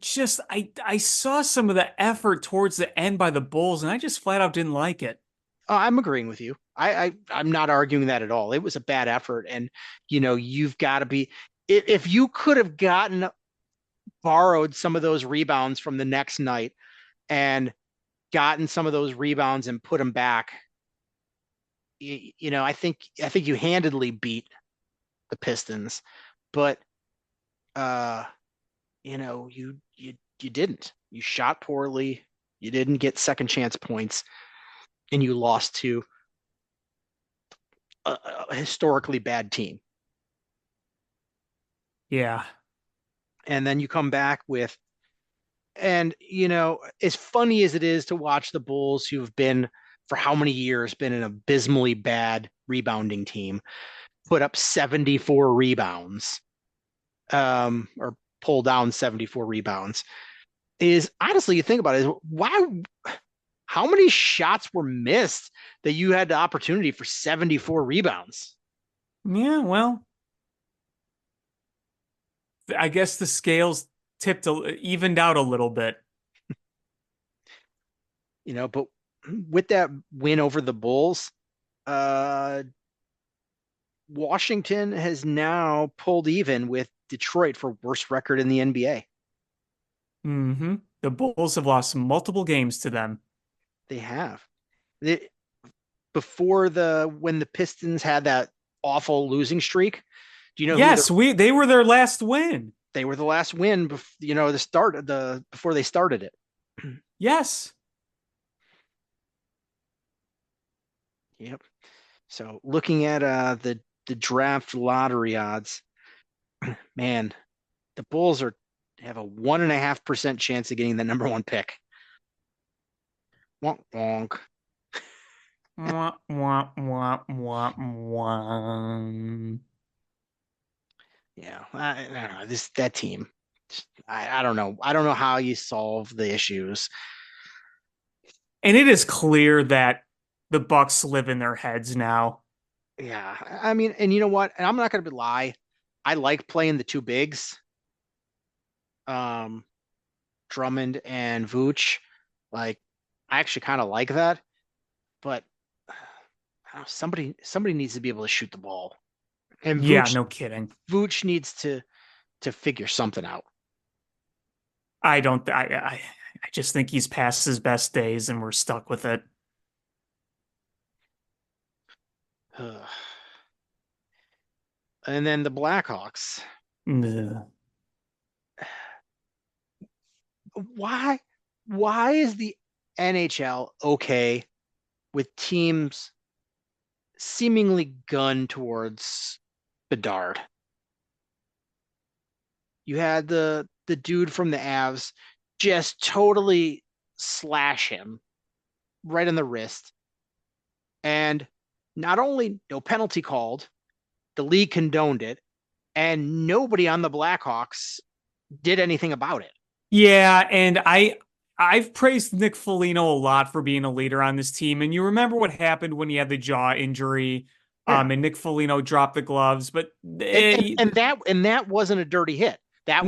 saw some of the effort towards the end by the Bulls, and I just flat out didn't like it. I'm agreeing with you. I'm not arguing that at all. It was a bad effort, and you've got to be if you could have borrowed some of those rebounds from the next night and gotten some of those rebounds and put them back. I think you handedly beat the Pistons, but you didn't. You shot poorly. You didn't get second chance points, and you lost to a historically bad team. Yeah. And then you come back with, and as funny as it is to watch the Bulls, who've been for how many years been an abysmally bad rebounding team, put up 74 rebounds, or pull down 74 rebounds, is honestly, you think about it, is how many shots were missed that you had the opportunity for 74 rebounds? Yeah, well, I guess the scales evened out a little bit. But with that win over the Bulls, Washington has now pulled even with Detroit for worst record in the NBA. Mm-hmm. The Bulls have lost multiple games to them. They have. When the Pistons had that awful losing streak, do you know Yes, they were their last win. They were the last win, before they started it. Yes. Yep. So looking at the draft lottery odds, man, the Bulls have a 1.5% chance of getting the number one pick. Wonk wonk. Wah, wah, wah, wah, wah. Yeah, I don't know. That team. I don't know. I don't know how you solve the issues. And it is clear that the Bucks live in their heads now. Yeah, I mean, and you know what? And I'm not going to lie. I like playing the two bigs, Drummond and Vooch. Like, I actually kind of like that. But somebody needs to be able to shoot the ball, and Yeah, no kidding. Vooch needs to figure something out. I just think he's past his best days, and we're stuck with it. And then the Blackhawks. Ugh. Why is the NHL okay with teams seemingly gun towards Bedard? You had the dude from the Avs just totally slash him right in the wrist. And not only no penalty called, the league condoned it, and nobody on the Blackhawks did anything about it. Yeah, and I've praised Nick Foligno a lot for being a leader on this team. And you remember what happened when he had the jaw injury, Yeah. and Nick Foligno dropped the gloves, but And that wasn't a dirty hit. That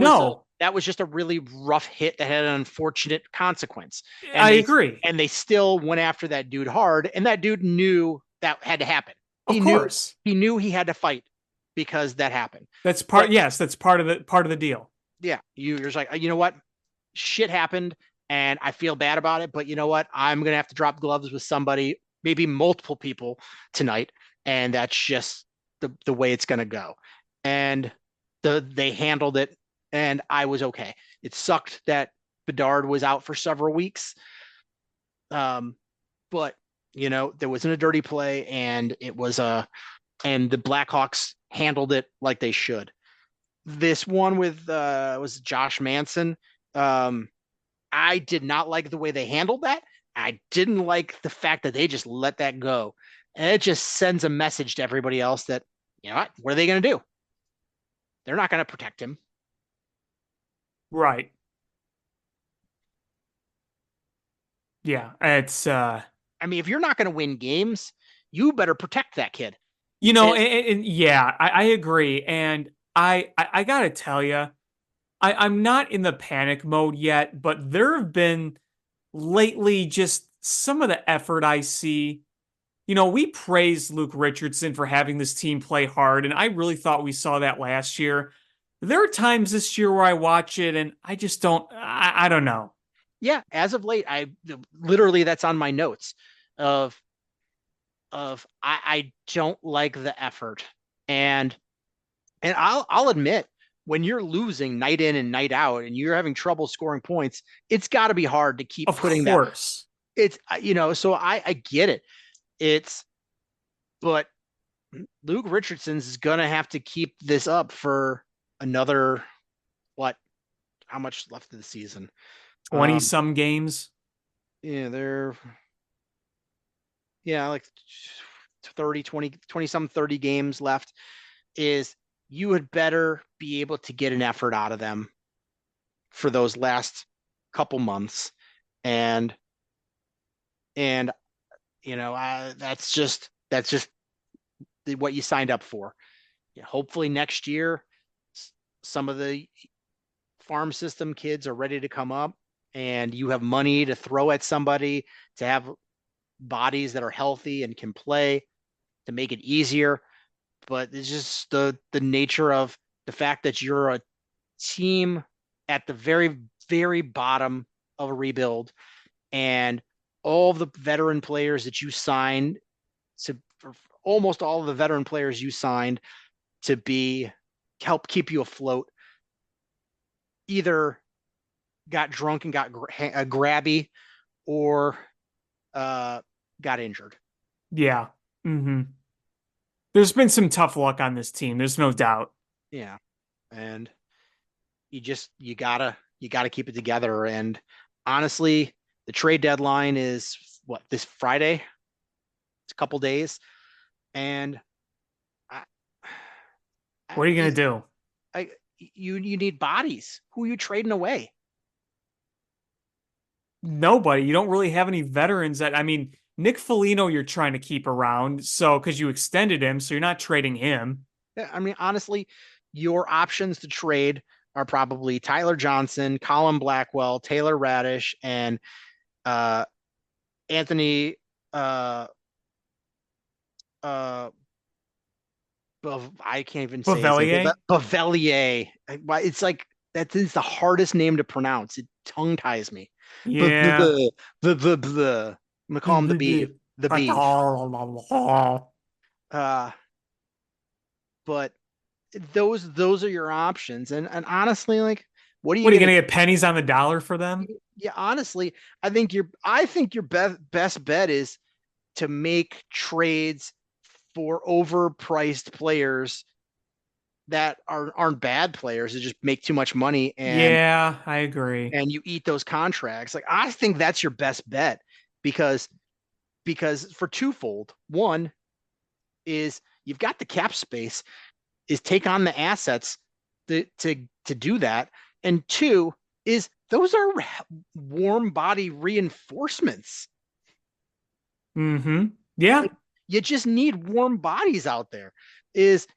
that was just a really rough hit that had an unfortunate consequence. And I they agree. and they still went after that dude hard, and that dude knew that had to happen. Of He knew course. he knew he had to fight because that happened. That's But part yes, that's part of the deal. yeah, you're just like, you know what? Shit happened and I feel bad about it, but you know what? I'm going to have to drop gloves with somebody, maybe multiple people tonight. And that's just the way it's going to go. And they handled it and I was okay. It sucked that Bedard was out for several weeks. But there wasn't a dirty play and and the Blackhawks handled it like they should. This one with was Josh Manson. I did not like the way they handled that. I didn't like the fact that they just let that go. And it just sends a message to everybody else that, what are they going to do? They're not going to protect him. Right. Yeah, it's I mean, if you're not going to win games, you better protect that kid. and yeah, I agree. And I gotta tell you, I'm not in the panic mode yet, but there have been lately just some of the effort I see. We praised Luke Richardson for having this team play hard, and I really thought we saw that last year. There are times this year where I watch it and I just I don't know. Yeah, as of late, I literally that's on my notes of I don't like the effort. And I'll admit, when you're losing night in and night out and you're having trouble scoring points, it's got to be hard to keep Of putting that. course. It's so I get it. But Luke Richardson's is gonna have to keep this up for another what? How much left of the season? 20 some games. Yeah, they're like 30, 20 some 30 games left. Is you had better be able to get an effort out of them for those last couple months. And that's just what you signed up for. Yeah, hopefully next year some of the farm system kids are ready to come up and you have money to throw at somebody, to have bodies that are healthy and can play, to make it easier. But it's just the nature of the fact that you're a team at the very, very bottom of a rebuild, and all of the veteran players that you signed to almost all of the veteran players you signed to help keep you afloat either got drunk and got grabby or got injured. Yeah. Mm-hmm. There's been some tough luck on this team. There's no doubt. Yeah. And you gotta keep it together. And honestly, the trade deadline is this Friday? It's a couple days. And what are you going to do? You need bodies. Who are you trading away? Nobody. You don't really have any veterans Nick Foligno you're trying to keep around, so because you extended him, so you're not trading him. Yeah, I mean, honestly, your options to trade are probably Tyler Johnson, Colin Blackwell, Taylor Radish, and Anthony I can't even say his name. Bavelier. It's like that is the hardest name to pronounce. It tongue ties me. Yeah. I'm gonna call him the B. The B. But those are your options. And honestly, like, what are you gonna get pennies on the dollar for them? Yeah, honestly, I think your best bet is to make trades for overpriced players that aren't bad players that just make too much money. And yeah, I agree. And you eat those contracts. Like, I think that's your best bet because for twofold. One is you've got the cap space, is take on the assets to do that. And two is those are warm body reinforcements. Mm-hmm. Yeah. You just need warm bodies out there. Is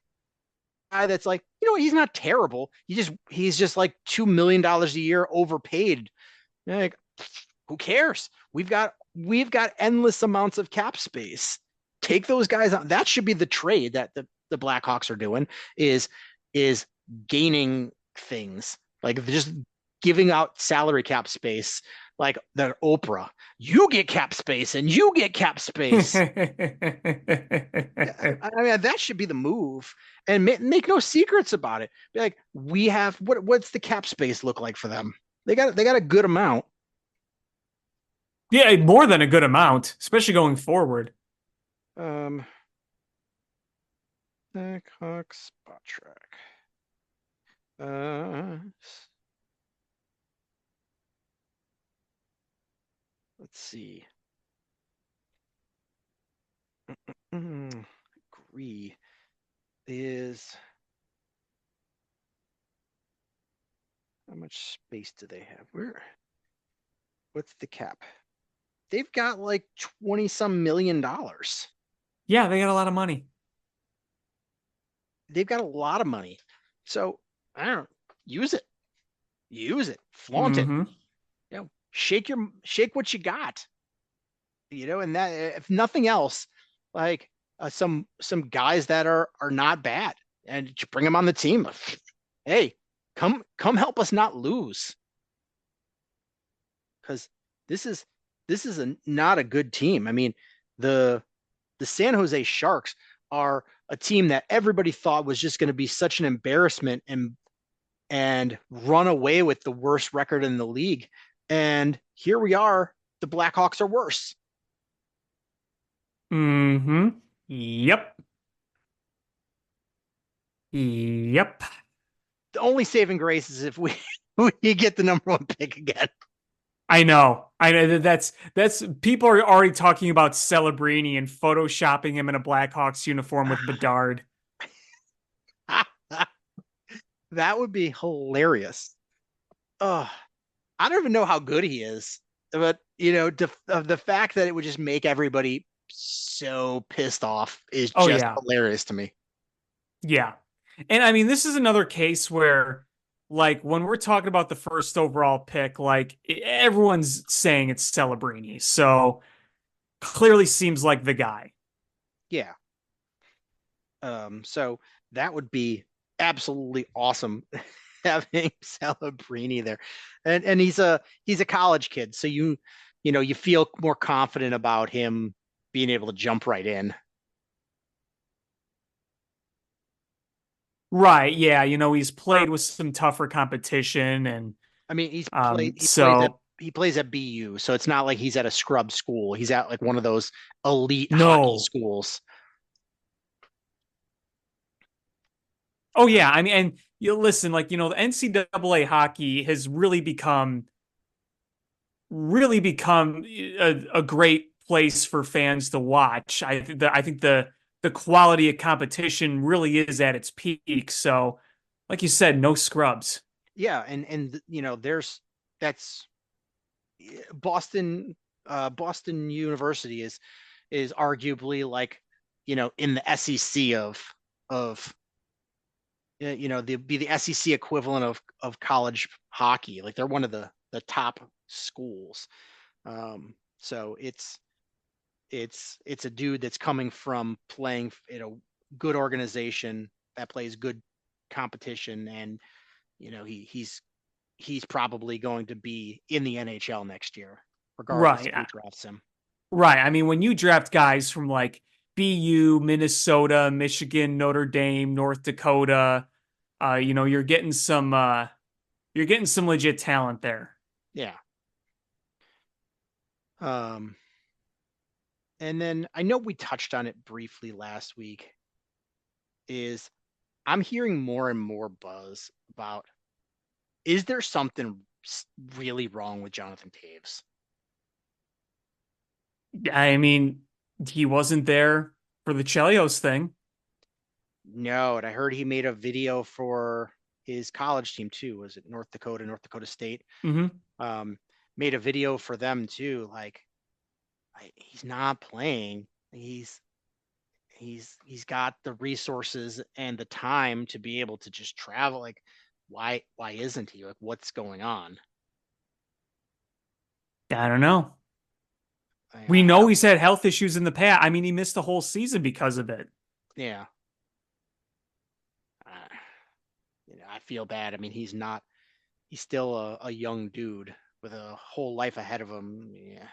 that's like, he's not terrible. He's just like $2 million a year overpaid. Like, who cares? We've got endless amounts of cap space. Take those guys out. That should be the trade that the Blackhawks are doing is gaining things. Like just giving out salary cap space like the Oprah. You get cap space and you get cap space. I mean, that should be the move, and make no secrets about it. Be like, we have what's the cap space look like for them? They got a good amount. Yeah, more than a good amount, especially going forward. Um, Blackhawks spot track. Let's see. Agree is how much space do they have? What's the cap? They've got like 20 some $1 million. Yeah, they got a lot of money. They've got a lot of money. So I don't know, use it, flaunt it, Mm-hmm. shake what you got, and that, if nothing else, like some guys that are not bad, and you bring them on the team. Hey, come help us not lose, because this is not a good team. I mean, the San Jose Sharks are a team that everybody thought was just going to be such an embarrassment and run away with the worst record in the league. And here we are. The Blackhawks are worse. Mm-hmm. Yep. Yep. The only saving grace is if we we get the number one pick again. I know. I know that's people are already talking about Celebrini and photoshopping him in a Blackhawks uniform with Bedard. That would be hilarious. Oh, I don't even know how good he is, but the fact that it would just make everybody so pissed off is Oh just yeah. hilarious to me. Yeah. And I mean, this is another case where, like, when we're talking about the first overall pick, like, everyone's saying it's Celebrini. So clearly seems like the guy. Yeah. So that would be absolutely awesome having Celebrini there. And he's a college kid, so you feel more confident about him being able to jump right in. Right. Yeah. He's played with some tougher competition. And I mean, so he plays at BU, so it's not like he's at a scrub school. He's at like one of those elite hockey no. schools. Oh, Uh, yeah. I mean, and you listen, like, the NCAA hockey has really become a great place for fans to watch. I think the quality of competition really is at its peak. So, like you said, no scrubs. yeah, and that's Boston. Boston University is arguably like in the SEC of be the SEC equivalent of college hockey. Like they're one of the top schools. So it's a dude that's coming from playing in a good organization that plays good competition, and he's probably going to be in the NHL next year, regardless of Right. who drafts him. Right. I mean, when you draft guys from like BU, Minnesota, Michigan, Notre Dame, North Dakota, you're getting some legit talent there. Yeah. Um, and then I know we touched on it briefly last week. Is I'm hearing more and more buzz about, is there something really wrong with Jonathan Taves? I mean, he wasn't there for the Chelios thing. No, and I heard he made a video for his college team too. Was it North Dakota State? Mm-hmm. Um, Made a video for them too. Like, he's not playing. he's got the resources and the time to be able to just travel. Like, why isn't he? Like, what's going on? I don't know. We I know don't, he's had health issues in the past. I mean, he missed the whole season because of it. yeah. Uh, I feel bad. I mean, he's still a young dude with a whole life ahead of him. Yeah.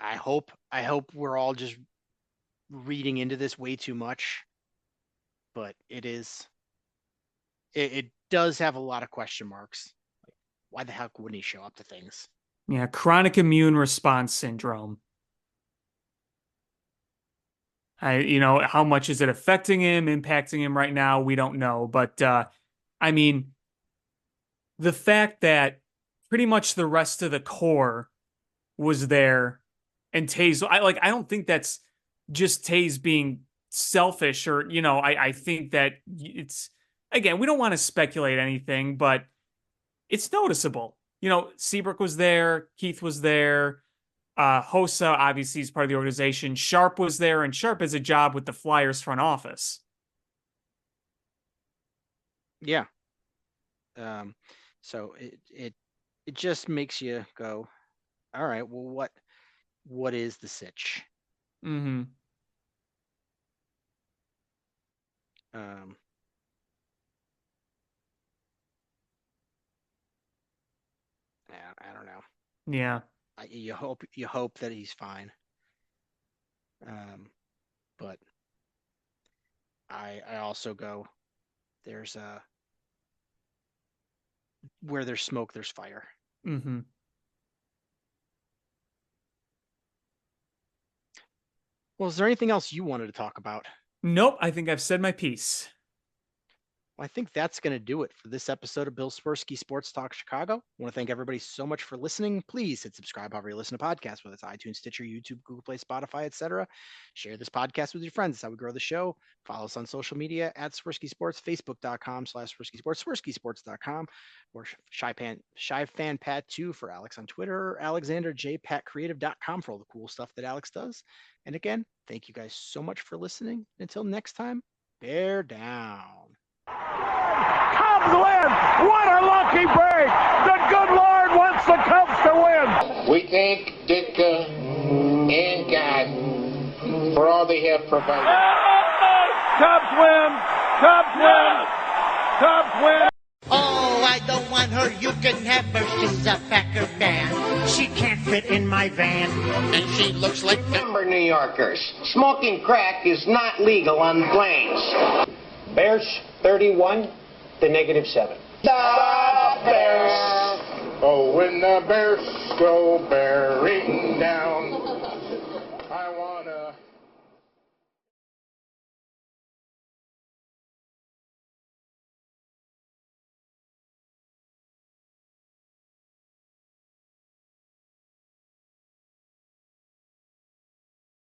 I hope we're all just reading into this way too much, but it does have a lot of question marks. Like, why the heck wouldn't he show up to things? Yeah, chronic immune response syndrome. How much is it affecting him, impacting him right now? We don't know. But I mean, the fact that pretty much the rest of the core was there and Taze, I don't think that's just Taze being selfish or, I think that it's, again, we don't want to speculate anything, but it's noticeable. Seabrook was there, Keith was there, Hossa obviously is part of the organization. Sharp was there, and Sharp has a job with the Flyers front office. Yeah. So it just makes you go, all right, well, what is the sitch? Mm-hmm. Um, I don't know. Yeah. You hope that he's fine. But I also go, there's where there's smoke, there's fire. Mm-hmm. Well, is there anything else you wanted to talk about? Nope, I think I've said my piece. Well, I think that's going to do it for this episode of Bill Swerski Sports Talk Chicago. I want to thank everybody so much for listening. Please hit subscribe however you listen to podcasts, whether it's iTunes, Stitcher, YouTube, Google Play, Spotify, etc. Share this podcast with your friends. That's how we grow the show. Follow us on social media at Swerski Sports, Facebook.com/Swerski Sports, SwerskiSports.com, or ShyFanPat2 for Alex on Twitter, AlexanderJPatCreative.com for all the cool stuff that Alex does. And again, thank you guys so much for listening. Until next time, bear down. Cubs win! What a lucky break! The good Lord wants the Cubs to win! We thank Ditka and God for all they have provided. Cubs win! Cubs win! Cubs win! Oh, I don't want her. You can have her. She's a Packer fan. She can't fit in my van. And she looks like number New Yorkers. Smoking crack is not legal on planes. Bears 31 to -7. The Bears! Oh, when the Bears go bearing down.